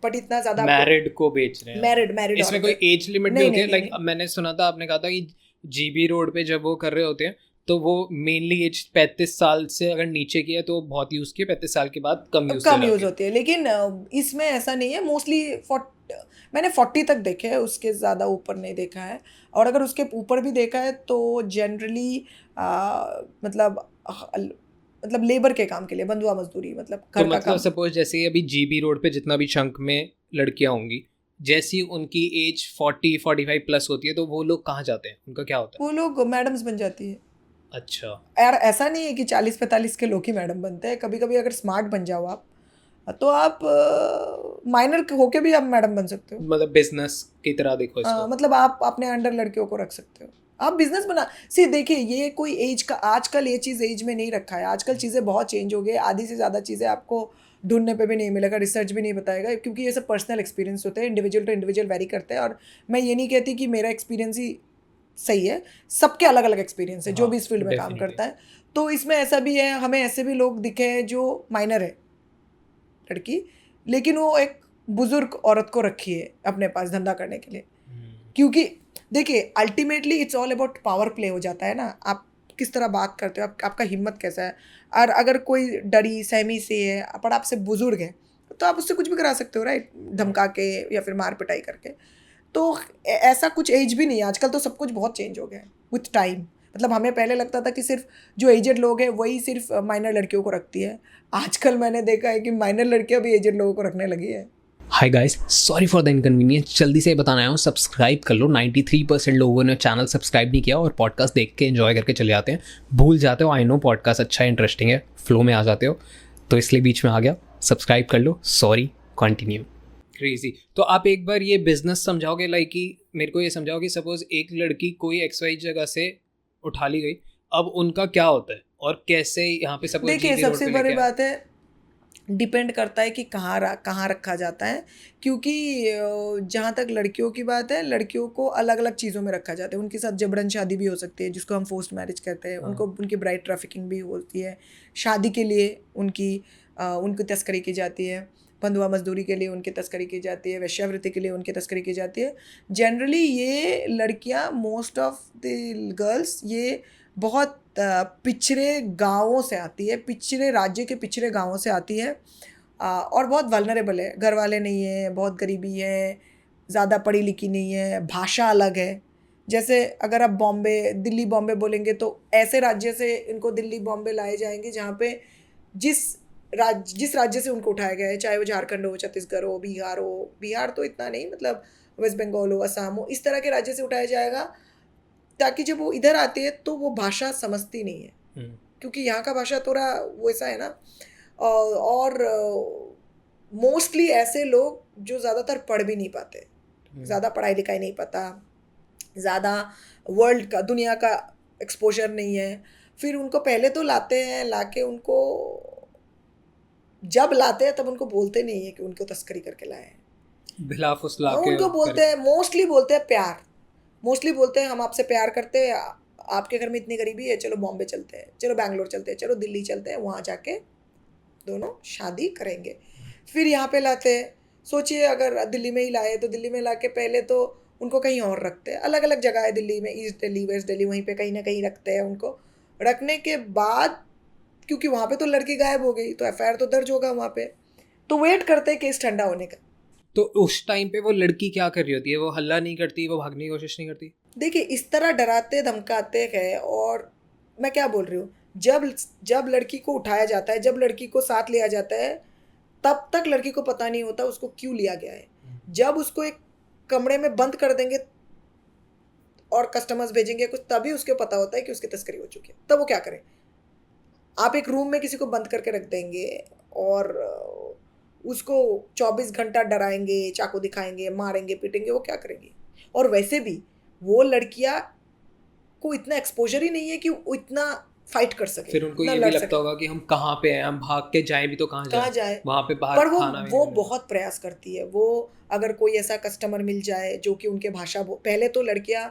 बट इतना ज़्यादा मैरिड को बेच रहे हैं, मैरिड इसमें कोई एज लिमिट भी होती है? लाइक मैंने सुना था, आपने कहा था कि जीबी रोड पे जब वो कर रहे होते हैं तो वो मेनली एज 35 साल से अगर नीचे की है तो बहुत यूज़ की है, 35 साल के बाद कम यूज़ होती है। लेकिन इसमें ऐसा नहीं है, मोस्टली मैंने 40 तक देखे हैं, उसके ज़्यादा ऊपर नहीं देखा है। और अगर उसके ऊपर भी देखा है तो जनरली मतलब लेबर के काम के लिए, बंधुआ मजदूरी, मतलब घर तो का काम। सपोज जैसे अभी जीबी रोड पे जितना भी चंक में लड़कियां होंगी, जैसी उनकी एज 40-45 प्लस होती है तो वो लोग कहाँ जाते हैं, उनका क्या होता है? वो लोग मैडम्स बन जाती है। अच्छा, यार ऐसा नहीं है कि 40-45 के लोग ही मैडम बनते हैं, कभी कभी अगर स्मार्ट बन जाओ आप तो आप माइनर होके भी आप मैडम बन सकते हो। मतलब बिजनेस की तरह देखो इसको। मतलब आप अपने अंडर लड़कियों को रख सकते हो, आप बिजनेस बना। सी देखिए, ये कोई एज का, आजकल ये चीज़ एज में नहीं रखा है, आजकल चीज़ें बहुत चेंज हो गई, आधी से ज़्यादा चीज़ें आपको ढूंढने पे भी नहीं मिलेगा, रिसर्च भी नहीं बताएगा, क्योंकि ये सब पर्सनल एक्सपीरियंस होते हैं, इंडिविजुअल टू इंडिविजुअल वेरी करते हैं। और मैं ये नहीं कहती कि मेरा एक्सपीरियंस ही सही है, सबके अलग अलग एक्सपीरियंस है जो हाँ, भी इस फील्ड में काम डेफिनेटली। करता है। तो इसमें ऐसा भी है, हमें ऐसे भी लोग दिखे हैं जो माइनर है लड़की, लेकिन वो एक बुजुर्ग औरत को रखी है अपने पास धंधा करने के लिए। क्योंकि देखिए, ultimately it's all about power play हो जाता है ना, आप किस तरह बात करते हो, आपका हिम्मत कैसा है। और अगर कोई डरी सहमी से है पर आपसे बुजुर्ग है, तो आप उससे कुछ भी करा सकते हो, राइट, धमका के या फिर मार पिटाई करके। तो ऐसा कुछ एज भी नहीं है, आजकल तो सब कुछ बहुत चेंज हो गया है विथ टाइम। मतलब हमें पहले लगता था कि सिर्फ जो एजेड लोग हैं वही सिर्फ माइनर लड़कियों को रखती है, आजकल मैंने देखा है कि माइनर लड़कियां भी एजेड लोगों को रखने लगी है। Hi guys, sorry for the inconvenience. जल्दी से बताना आया हूँ, सब्सक्राइब कर लो। 93% लोगों ने चैनल सब्सक्राइब नहीं किया और पॉडकास्ट देख के एंजॉय करके चले जाते हैं, भूल जाते हो। आई नो पॉडकास्ट अच्छा है, इंटरेस्टिंग है, फ्लो में आ जाते हो, तो इसलिए बीच में आ गया। सब्सक्राइब कर लो, सॉरी, कंटिन्यू। क्रेजी। तो आप एक बार ये बिजनेस समझाओगे, लाइक कि मेरे को ये समझाओ कि सपोज एक लड़की कोई XY जगह से उठा ली गई, अब उनका क्या होता है और कैसे यहाँ पे सपोज देखिए, जीबी रोड सबसे पे बड़ी लेके आए। बात है, डिपेंड करता है कि कहाँ रखा जाता है। क्योंकि जहाँ तक लड़कियों की बात है, लड़कियों को अलग अलग चीज़ों में रखा जाता है, उनके साथ जबरन शादी भी हो सकती है जिसको हम फोर्स्ड मैरिज कहते हैं, उनको उनकी ब्राइड ट्रैफिकिंग भी होती है, शादी के लिए उनकी तस्करी की जाती है, बंधुआ मजदूरी के लिए उनकी तस्करी की जाती है, वेश्यावृत्ति के लिए उनकी तस्करी की जाती है। जनरली ये लड़कियाँ, मोस्ट ऑफ द गर्ल्स, ये बहुत पिछड़े गांवों से आती है, पिछड़े राज्य के पिछड़े गांवों से आती है। और बहुत वल्नरेबल है, घर वाले नहीं है, बहुत गरीबी है, ज़्यादा पढ़ी लिखी नहीं है, भाषा अलग है। जैसे अगर आप बॉम्बे, दिल्ली बॉम्बे बोलेंगे तो ऐसे राज्य से इनको दिल्ली बॉम्बे लाए जाएंगे जहाँ पे जिस राज्य से उनको उठाया गया है, चाहे वो झारखंड हो, छत्तीसगढ़ हो, बिहार तो इतना नहीं, मतलब वेस्ट बंगाल हो, असम हो, इस तरह के राज्य से उठाया जाएगा, ताकि जब वो इधर आती है तो वो भाषा समझती नहीं है, क्योंकि यहाँ का भाषा थोड़ा वैसा है ना। और मोस्टली ऐसे लोग जो ज़्यादातर पढ़ भी नहीं पाते, ज़्यादा पढ़ाई लिखाई नहीं पता, ज़्यादा वर्ल्ड का, दुनिया का एक्सपोजर नहीं है, फिर उनको पहले तो लाते हैं, लाके उनको जब लाते हैं तब उनको बोलते नहीं है कि उनको तस्करी करके लाए हैं, भिला फुसला के उनको बोलते हैं, मोस्टली बोलते हैं प्यार, मोस्टली बोलते हैं हम आपसे प्यार करते हैं, आपके घर में इतनी गरीबी है, चलो बॉम्बे चलते हैं, चलो बैंगलोर चलते हैं, चलो दिल्ली चलते हैं, वहाँ जाके दोनों शादी करेंगे। फिर यहाँ पे लाते हैं, सोचिए अगर दिल्ली में ही लाए तो दिल्ली में ला के पहले तो उनको कहीं और रखते हैं, अलग अलग जगह है दिल्ली में, ईस्ट दिल्ली, वेस्ट दिल्ली, वहीं पे कहीं ना कहीं रखते हैं उनको। रखने के बाद, क्योंकि वहाँ पे तो लड़की गायब हो गई तो FIR तो दर्ज होगा वहाँ पे, तो वेट करते हैं केस ठंडा होने का। तो उस टाइम पे वो लड़की क्या कर रही होती है? वो हल्ला नहीं करती, वो भागने की कोशिश नहीं करती? देखिए, इस तरह डराते धमकाते हैं, और मैं क्या बोल रही हूँ, जब जब लड़की को उठाया जाता है, जब लड़की को साथ लिया जाता है, तब तक लड़की को पता नहीं होता उसको क्यों लिया गया है। जब उसको एक कमरे में बंद कर देंगे और कस्टमर्स भेजेंगे कुछ, तभी उसको पता होता है कि उसकी तस्करी हो चुकी है। तब वो क्या करें, आप एक रूम में किसी को बंद करके रख देंगे और उसको 24 घंटा डराएंगे, चाकू दिखाएंगे, मारेंगे, पीटेंगे, वो क्या करेंगी। और वैसे भी वो लड़कियां को इतना एक्सपोजर ही नहीं है कि वो इतना फाइट कर सके, फिर उनको इतना ये भी लड़ लगता सके। होगा कि हम कहाँ पे हैं, हम भाग के जाएं भी तो कहाँ कहाँ जाएं, जाए, वहाँ पे बाहर पर खाना भी वो नहीं बहुत प्रयास करती है। वो अगर कोई ऐसा कस्टमर मिल जाए जो कि उनके भाषा, पहले तो लड़कियां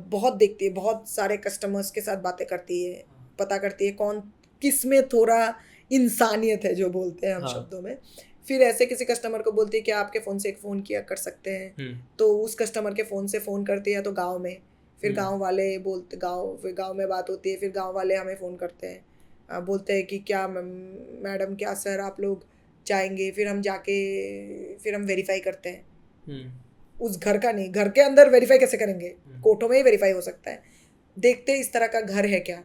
बहुत देखती है, बहुत सारे कस्टमर्स के साथ बातें करती है, पता करती है कौन किस में थोड़ा इंसानियत है, जो बोलते हैं हम हाँ। शब्दों में। फिर ऐसे किसी कस्टमर को बोलती है कि आपके फ़ोन से एक फ़ोन किया कर सकते हैं, तो उस कस्टमर के फ़ोन से फ़ोन करती है तो गांव में, फिर गांव वाले बोलते, फिर गांव में बात होती है, फिर गांव वाले हमें फ़ोन करते हैं, बोलते हैं कि क्या मैडम, क्या सर, आप लोग जाएंगे, फिर हम जाके फिर हम वेरीफाई करते हैं, उस घर का नहीं, घर के अंदर वेरीफाई कैसे करेंगे, कोर्टों में ही वेरीफाई हो सकता है, देखते हैं इस तरह का घर है क्या,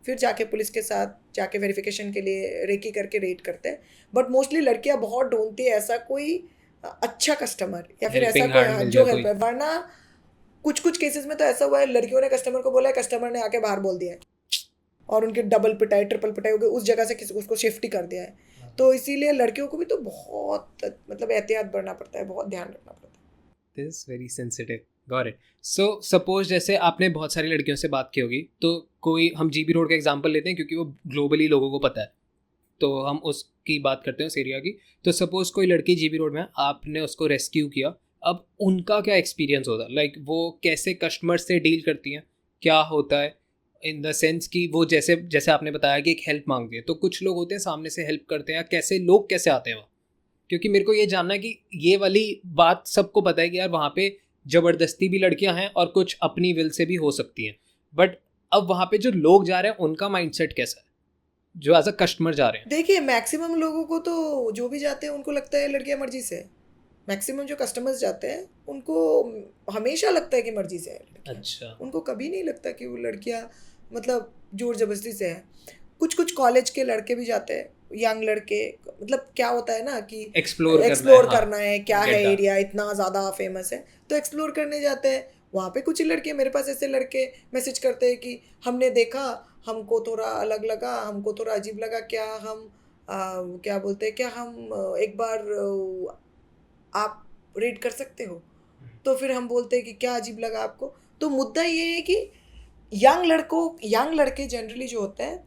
फिर जाके पुलिस के साथ जाके वेरिफिकेशन के लिए रेकी करके रेट करते हैं। बट मोस्टली लड़कियां बहुत ढूंढती है ऐसा कोई अच्छा कस्टमर, या फिर ऐसा हेल्पिंग कोई, हैंड हाँ, मिल जो जाए हेल्प कोई। है। वरना कुछ कुछ केसेस में तो ऐसा हुआ है, लड़कियों ने कस्टमर को बोला है, कस्टमर ने आके बाहर बोल दिया है और उनके डबल पिटाई ट्रिपल पिटाई हो गई, उस जगह से किसी उसको शिफ्ट ही कर दिया है। तो इसीलिए लड़कियों को भी तो बहुत मतलब एहतियात बरतना पड़ता है, बहुत ध्यान रखना पड़ता है। This very sensitive, got it. So suppose जैसे आपने बहुत सारी लड़कियों से बात की होगी, तो कोई हम जीबी रोड का एग्जांपल लेते हैं क्योंकि वो ग्लोबली लोगों को पता है, तो हम उसकी बात करते हैं उस एरिया की। तो सपोज कोई लड़की जीबी रोड में है, आपने उसको रेस्क्यू किया, अब उनका क्या एक्सपीरियंस होता है? लाइक वो कैसे कस्टमर से डील करती हैं, क्या होता है इन द सेंस कि वो जैसे जैसे आपने बताया कि एक हेल्प मांगती है, तो कुछ लोग होते हैं सामने से हेल्प करते हैं, कैसे लोग कैसे आते हैं वहाँ? क्योंकि मेरे को ये जानना है कि ये वाली बात सबको पता है कि यार वहाँ पे ज़बरदस्ती भी लड़कियां हैं और कुछ अपनी विल से भी हो सकती हैं, बट अब वहाँ पे जो लोग जा रहे हैं उनका माइंडसेट कैसा है जो एज अ कस्टमर जा रहे हैं? देखिए मैक्सिमम लोगों को तो जो भी जाते हैं उनको लगता है लड़कियां मर्जी से। मैक्सिमम जो कस्टमर्स जाते हैं उनको हमेशा लगता है कि मर्जी से है लड़कियां। अच्छा। उनको कभी नहीं लगता कि वो लड़कियां मतलब जोर जबरदस्ती से है। कुछ कुछ कॉलेज के लड़के भी जाते हैं, यंग लड़के, मतलब क्या होता है ना कि एक्सप्लोर करना है, एक्सप्लोर हाँ। करना है, क्या है गेट दैट। एरिया इतना ज़्यादा फेमस है तो एक्सप्लोर करने जाते हैं। वहाँ पे कुछ ही लड़के, मेरे पास ऐसे लड़के मैसेज करते हैं कि हमने देखा, हमको थोड़ा अलग लगा, हमको थोड़ा अजीब लगा, क्या हम क्या बोलते हैं, क्या हम एक बार आप रेट कर सकते हो? तो फिर हम बोलते हैं कि क्या अजीब लगा आपको? तो मुद्दा ये है कि यंग लड़के जनरली जो होते हैं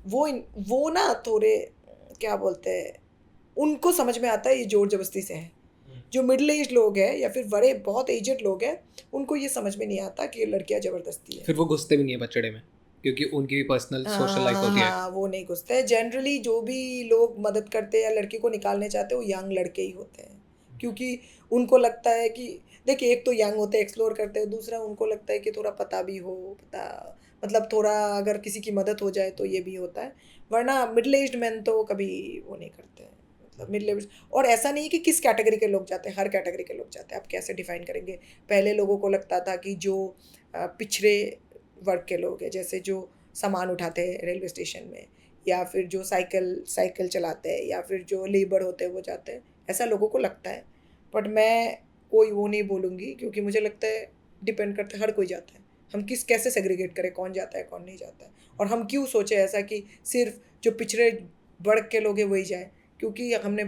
वो ना थोड़े क्या बोलते हैं, उनको समझ में आता है ये जोर जबरदस्ती से है। जो मिडिल एज लोग हैं या फिर बड़े बहुत एजेड लोग हैं उनको ये समझ में नहीं आता कि ये लड़कियां जबरदस्ती है। फिर वो घुसते भी नहीं है बचड़े में क्योंकि उनकी भी पर्सनल सोशल हाँ लाइफ हाँ होती है। हाँ, वो नहीं घुसते हैं। जनरली जो भी लोग मदद करते हैं या लड़की को निकालने चाहते हैं वो यंग लड़के ही होते हैं, क्योंकि उनको लगता है कि देखिए एक तो यंग होते हैं एक्सप्लोर करते हैं, दूसरा उनको लगता है कि थोड़ा पता भी हो, पता मतलब थोड़ा अगर किसी की मदद हो जाए तो ये भी होता है। वरना मिडिल एज्ड मैन तो कभी वो नहीं करते हैं। मतलब मिडिल एज, और ऐसा नहीं कि किस कैटेगरी के लोग जाते हैं, हर कैटेगरी के लोग जाते हैं। आप कैसे डिफाइन करेंगे? पहले लोगों को लगता था कि जो पिछड़े वर्ग के लोग हैं, जैसे जो सामान उठाते हैं रेलवे स्टेशन में, या फिर जो साइकिल साइकिल चलाते हैं, या फिर जो लेबर होते हैं वो जाते हैं, ऐसा लोगों को लगता है। बट मैं कोई वो नहीं बोलूँगी, क्योंकि मुझे लगता है डिपेंड करता है, हर कोई जाता है। हम किस कैसे सेग्रीगेट करें कौन जाता है कौन नहीं जाता है, और हम क्यों सोचे ऐसा कि सिर्फ जो पिछड़े वर्ग के लोग हैं वही जाए, क्योंकि हमने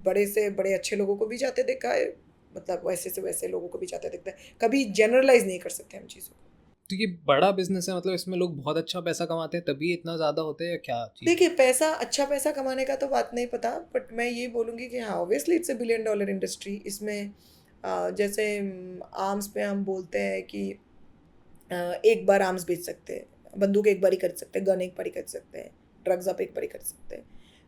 बड़े से बड़े अच्छे लोगों को भी जाते देखा है, मतलब वैसे से वैसे लोगों को भी जाते देखते हैं। कभी जनरलाइज नहीं कर सकते हम चीज़ों को। तो ये बड़ा बिजनेस है, मतलब इसमें लोग बहुत अच्छा पैसा कमाते हैं तभी इतना ज़्यादा होते हैं या क्या चीज़ है? देखिए पैसा, अच्छा पैसा कमाने का तो बात नहीं पता, बट मैं ये बोलूँगी कि हाँ ऑब्वियसली इट्स $1 बिलियन इंडस्ट्री। इसमें जैसे आर्म्स पे हम बोलते हैं कि एक बार आर्म्स बेच सकते हैं, बंदूक एक बार ही खरीद सकते हैं, गन एक बार ही खरीद सकते हैं, ड्रग्स आप एक बार ही खरीद सकते हैं।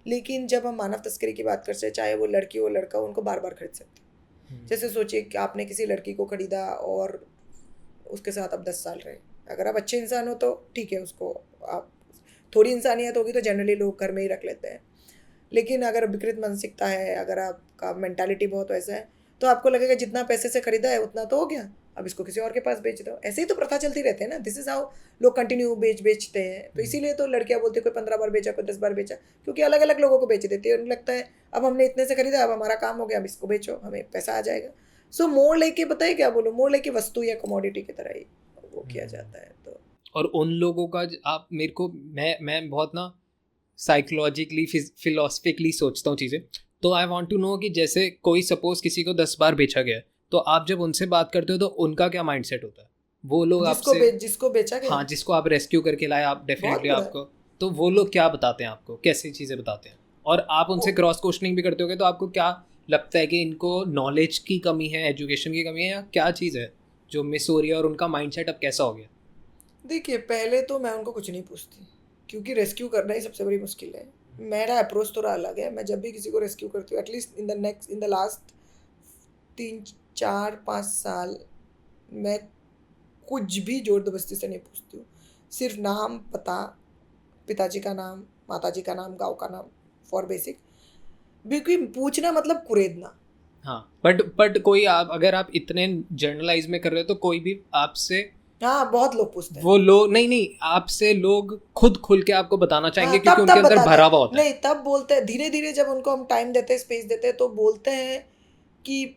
लेकिन जब हम मानव तस्करी की बात करते हैं, चाहे वो लड़की हो लड़का हो, उनको बार बार खरीद सकते हैं। जैसे सोचिए कि आपने किसी लड़की को खरीदा और उसके साथ आप 10 साल रहे। अगर आप अच्छे इंसान हो तो ठीक है, उसको आप थोड़ी इंसानियत होगी तो जनरली लोग घर में ही रख लेते हैं। लेकिन अगर विकृत मानसिकता है, अगर आपका मेंटालिटी बहुत वैसा है, तो आपको लगेगा जितना पैसे से खरीदा है उतना तो हो गया, अब इसको किसी और के पास बेच दो। ऐसे ही तो प्रथा चलती रहती है ना, दिस इज हाउ लोग कंटिन्यू बेचते हैं। तो इसीलिए तो लड़कियां बोलती है कोई 15 बार बेचा, कोई 10 बार बेचा, क्योंकि अलग अलग लोगों को बेच देती है। उन्हें लगता है अब हमने इतने से खरीदा, अब हमारा काम हो गया, अब इसको बेचो, हमें पैसा आ जाएगा। सो मोर लेके, बताइए क्या बोलो, मोर लेके वस्तु या कमोडिटी की तरह ही वो किया जाता है। तो और उन लोगों का आप मेरे को मैं बहुत ना साइकोलॉजिकली फिलोसफिकली सोचता हूँ चीज़ें। तो आई वांट टू नो कि जैसे कोई सपोज किसी को 10 बार बेचा गया है, तो आप जब उनसे बात करते हो तो उनका क्या माइंडसेट होता है? वो लोग आपसे, जिसको बेचा हाँ, गया जिसको आप रेस्क्यू करके लाए, आप बहुत डेफिनेटली बुरा है। आपको, तो वो लोग क्या बताते हैं आपको, कैसी चीज़ें बताते हैं? और आप उनसे वो क्रॉस क्वेश्चनिंग भी करते होगे, तो आपको क्या लगता है कि इनको नॉलेज की कमी है, एजुकेशन की कमी है, या क्या चीज़ है जो मिस हो रही है और उनका माइंडसेट अब कैसा हो गया? देखिए पहले तो मैं उनको कुछ नहीं पूछती, क्योंकि रेस्क्यू करना ही सबसे बड़ी मुश्किल है। मेरा अप्रोच थोड़ा अलग है। मैं जब भी किसी को रेस्क्यू करती हूँ, एटलीस्ट इन द लास्ट 3 4 5 साल, मैं कुछ भी जोर जबरदस्ती से नहीं पूछती हूँ। सिर्फ नाम, पता, पिताजी का नाम, माताजी का नाम, गाँव का नाम, फॉर बेसिक। क्योंकि पूछना मतलब कुरेदना। हाँ, बट कोई आप, अगर आप इतने जर्नलाइज में कर रहे हो तो कोई भी आपसे, हाँ बहुत लोग पूछते हैं। वो लोग नहीं नहीं, आपसे लोग खुद खुल के आपको बताना हाँ चाहेंगे क्योंकि तब उनके तब अंदर बताते भरा हैं, हुआ होता है। नहीं तब बोलते हैं, धीरे धीरे जब उनको हम टाइम देते हैं, स्पेस देते हैं, तो बोलते हैं कि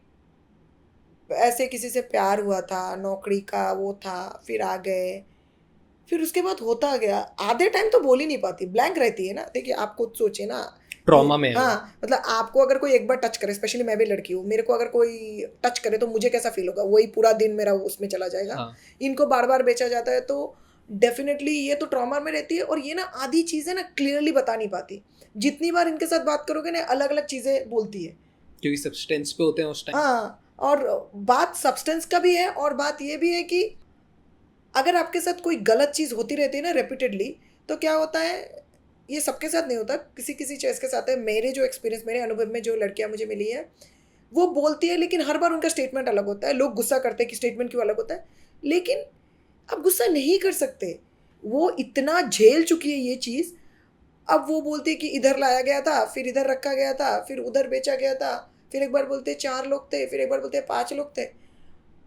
ऐसे किसी से प्यार हुआ था, नौकरी का वो था, फिर आ गए, फिर उसके बाद होता गया, आधे टाइम तो बोल ही नहीं पाती, ब्लैंक रहती है ना। देखिए आप खुद सोचिए ना, ट्रॉमा में है वो। हाँ मतलब आपको अगर कोई एक बार टच करे, स्पेशली मैं भी लड़की हूँ, मेरे को अगर कोई टच करे तो मुझे कैसा फील होगा, वही पूरा दिन मेरा उसमें चला जाएगा। हाँ इनको बार बार बेचा जाता है तो डेफिनेटली ये तो ट्रॉमा में रहती है। और ये ना आधी चीजें ना क्लियरली बता नहीं पाती, जितनी बार इनके साथ बात करोगे ना अलग अलग चीजें बोलती है। क्योंकि सब्सटेंस पे होते हैं उस टाइम। हाँ, और बात सब्सटेंस का भी है, और बात ये भी है कि अगर आपके साथ कोई गलत चीज़ होती रहती है ना रिपीटेडली, तो क्या होता है, ये सबके साथ नहीं होता, किसी किसी चॉइस के साथ है। मेरे जो एक्सपीरियंस, मेरे अनुभव में जो लड़कियां मुझे मिली है, वो बोलती है लेकिन हर बार उनका स्टेटमेंट अलग होता है। लोग गुस्सा करते हैं कि स्टेटमेंट क्यों अलग होता है, लेकिन आप गुस्सा नहीं कर सकते, वो इतना झेल चुकी है ये चीज़। अब वो बोलती है कि इधर लाया गया था, फिर इधर रखा गया था, फिर उधर बेचा गया था, फिर एक बार बोलते 4 लोग थे, फिर एक बार बोलते 5 लोग थे।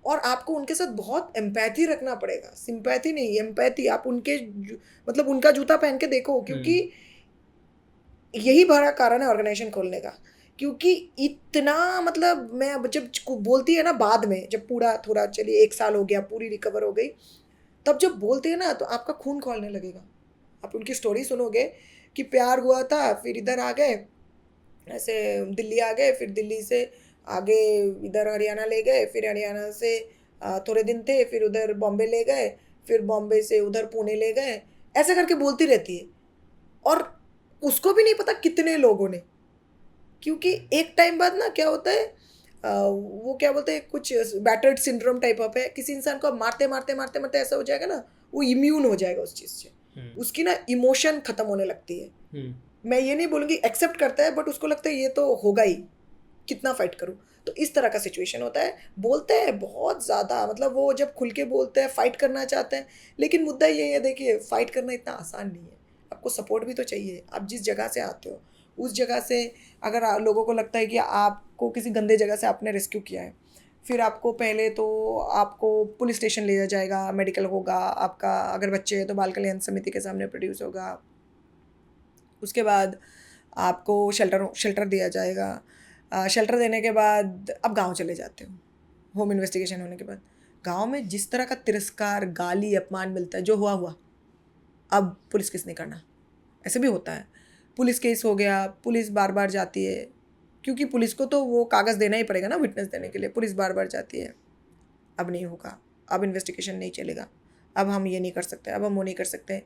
और आपको उनके साथ बहुत एम्पैथी रखना पड़ेगा, सिंपैथी नहीं, एम्पैथी। आप उनके मतलब उनका जूता पहन के देखो, क्योंकि यही बड़ा कारण है ऑर्गेनाइजेशन खोलने का। क्योंकि इतना मतलब मैं अब जब बोलती है ना, बाद में जब पूरा थोड़ा चलिए 1 साल हो गया, पूरी रिकवर हो गई, तब जब बोलते हैं ना तो आपका खून खौलने लगेगा। आप उनकी स्टोरी सुनोगे कि प्यार हुआ था, फिर इधर आ गए, ऐसे दिल्ली आ गए, फिर दिल्ली से आगे इधर हरियाणा ले गए, फिर हरियाणा से थोड़े दिन थे, फिर उधर बॉम्बे ले गए, फिर बॉम्बे से उधर पुणे ले गए, ऐसे करके बोलती रहती है। और उसको भी नहीं पता कितने लोगों ने, क्योंकि एक टाइम बाद ना क्या होता है, वो क्या बोलते हैं, कुछ बैटर्ड सिंड्रोम टाइप ऑफ है, किसी इंसान को मारते मारते मारते मारते ऐसा हो जाएगा ना, वो इम्यून हो जाएगा उस चीज़ से, उसकी ना इमोशन खत्म होने लगती है। मैं ये नहीं बोलूँगी एक्सेप्ट करता है, बट उसको लगता है ये तो होगा ही, कितना फाइट करूँ। तो इस तरह का सिचुएशन होता है। बोलते हैं बहुत ज़्यादा, मतलब वो जब खुल के बोलते हैं, फाइट करना चाहते हैं, लेकिन मुद्दा ये है, देखिए फाइट करना इतना आसान नहीं है, आपको सपोर्ट भी तो चाहिए। आप जिस जगह से आते हो उस जगह से अगर लोगों को लगता है कि आपको किसी गंदे जगह से आपने रेस्क्यू किया है, फिर आपको पहले तो आपको पुलिस स्टेशन ले जाया जाएगा, मेडिकल होगा आपका, अगर बच्चे हैं तो बाल कल्याण समिति के सामने प्रोड्यूस होगा, उसके बाद आपको शेल्टर शेल्टर दिया जाएगा। शेल्टर देने के बाद अब गांव चले जाते हो, होम इन्वेस्टिगेशन होने के बाद गांव में जिस तरह का तिरस्कार, गाली, अपमान मिलता है, जो हुआ हुआ, अब पुलिस केस नहीं करना, ऐसे भी होता है। पुलिस केस हो गया, पुलिस बार बार जाती है, क्योंकि पुलिस को तो वो कागज़ देना ही पड़ेगा ना विटनेस देने के लिए, पुलिस बार बार जाती है, अब नहीं होगा, अब इन्वेस्टिगेशन नहीं चलेगा, अब हम ये नहीं कर सकते, अब हम वो नहीं कर सकते।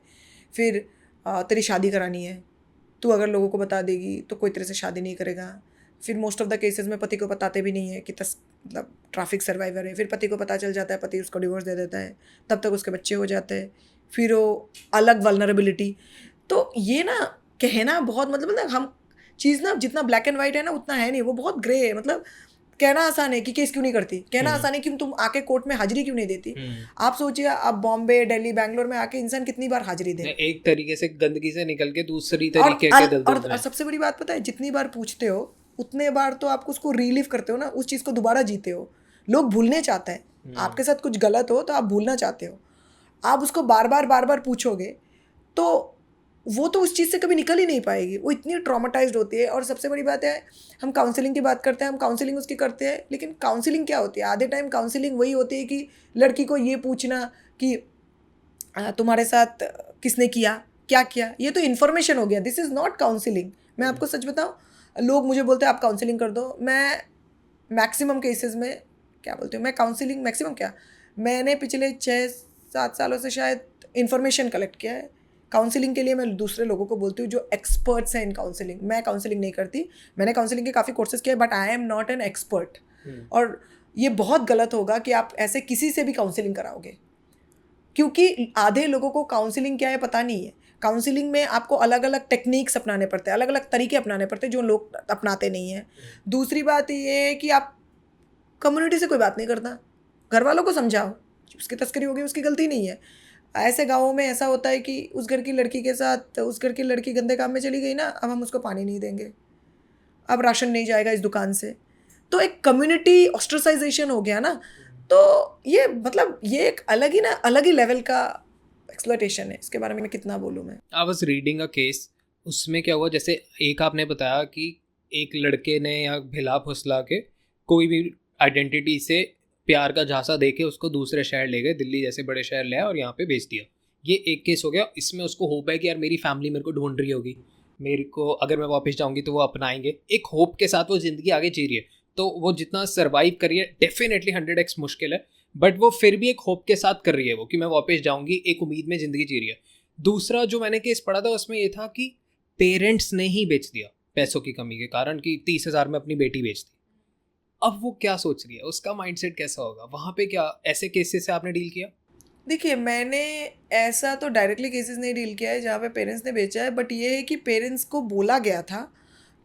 फिर तेरी शादी करानी है, तू अगर लोगों को बता देगी तो कोई तेरे से शादी नहीं करेगा। फिर मोस्ट ऑफ द केसेस में पति को बताते भी नहीं है कि मतलब ट्रैफिक सर्वाइवर है, फिर पति को पता चल जाता है, पति उसको डिवोर्स दे देता है, तब तक उसके बच्चे हो जाते हैं, फिर वो अलग वल्नरेबिलिटी। तो ये ना कहना बहुत, मतलब ना हम चीज़ ना जितना ब्लैक एंड वाइट है ना उतना है नहीं, वो बहुत ग्रे है। मतलब कहना आसान है कि केस क्यों नहीं करती, कहना आसान है कि तुम आके कोर्ट में हाजिरी क्यों नहीं देती। आप सोचिए, आप बॉम्बे, दिल्ली, बैंगलोर में आके इंसान कितनी बार हाजिरी दे, एक तरीके से गंदगी से निकल के दूसरी और तरीके के दलदल में। और सबसे बड़ी बात पता है, जितनी बार पूछते हो उतने बार तो आप उसको रिलीव करते हो ना, उस चीज़ को दोबारा जीते हो। लोग भूलने चाहते हैं, आपके साथ कुछ गलत हो तो आप भूलना चाहते हो, आप उसको बार बार पूछोगे तो वो तो उस चीज़ से कभी निकल ही नहीं पाएगी, वो इतनी ट्रॉमेटाइज्ड होती है। और सबसे बड़ी बात है, हम काउंसलिंग की बात करते हैं, हम काउंसलिंग उसकी करते हैं, लेकिन काउंसलिंग क्या होती है, आधे टाइम काउंसलिंग वही होती है कि लड़की को ये पूछना कि तुम्हारे साथ किसने किया, क्या किया, ये तो इन्फॉर्मेशन हो गया, दिस इज़ नॉट काउंसलिंग। मैं आपको सच बताऊँ, लोग मुझे बोलते हैं आप काउंसलिंग कर दो, मैं मैक्सिमम केसेस में क्या बोलती हूँ, मैं काउंसलिंग मैक्सिमम क्या, मैंने पिछले 6-7 सालों से शायद इन्फॉर्मेशन कलेक्ट किया है। काउंसलिंग के लिए मैं दूसरे लोगों को बोलती हूँ जो एक्सपर्ट्स हैं इन काउंसलिंग, मैं काउंसलिंग नहीं करती। मैंने काउंसलिंग के काफ़ी कोर्सेज किए, but I am not an expert. और ये बहुत गलत होगा कि आप ऐसे किसी से भी काउंसलिंग कराओगे, क्योंकि आधे लोगों को काउंसलिंग क्या है पता नहीं है। काउंसलिंग में आपको अलग अलग टेक्निक्स अपनाने पड़ते हैं, अलग अलग तरीके अपनाने पड़ते हैं जो लोग अपनाते नहीं हैं। दूसरी बात ये है कि आप कम्युनिटी से कोई बात नहीं करता, घर वालों को समझाओ, उसकी तस्करी होगी उसकी गलती नहीं है। ऐसे गाँवों में ऐसा होता है कि उस घर की लड़की के साथ उस घर की लड़की गंदे काम में चली गई ना, अब हम उसको पानी नहीं देंगे, अब राशन नहीं जाएगा इस दुकान से, तो एक कम्युनिटी ऑस्ट्रेसाइजेशन हो गया ना। तो ये मतलब ये एक अलग ही ना, अलग ही लेवल का एक्सप्लॉयटेशन है, इसके बारे में कितना बोलूँ मैं। I was reading a case, उसमें क्या हुआ, जैसे एक आपने बताया कि एक लड़के ने या भिला फुसला के कोई भी आइडेंटिटी से प्यार का झांसा देके उसको दूसरे शहर ले गए, दिल्ली जैसे बड़े शहर ले आए और यहाँ पे भेज दिया, ये एक केस हो गया, इसमें उसको होप है कि यार मेरी फैमिली मेरे को ढूंढ रही होगी, मेरे को अगर मैं वापस जाऊंगी तो वो अपनाएंगे, एक होप के साथ वो ज़िंदगी आगे जी रही है। तो वो जितना सर्वाइव कर रही है डेफिनेटली 100x मुश्किल है, बट वो फिर भी एक होप के साथ कर रही है वो, कि मैं वापस जाऊंगी, एक उम्मीद में ज़िंदगी जी रही है। दूसरा जो मैंने केस पढ़ा था उसमें ये था कि पेरेंट्स ने ही बेच दिया पैसों की कमी के कारण, कि 30,000 में अपनी बेटी बेच दी। अब वो क्या सोच रही है, उसका माइंडसेट कैसा होगा वहाँ पे? क्या ऐसे केसेस से आपने डील किया? देखिए, मैंने ऐसा तो डायरेक्टली केसेस नहीं डील किया है जहाँ पे पेरेंट्स ने बेचा है, बट ये है कि पेरेंट्स को बोला गया था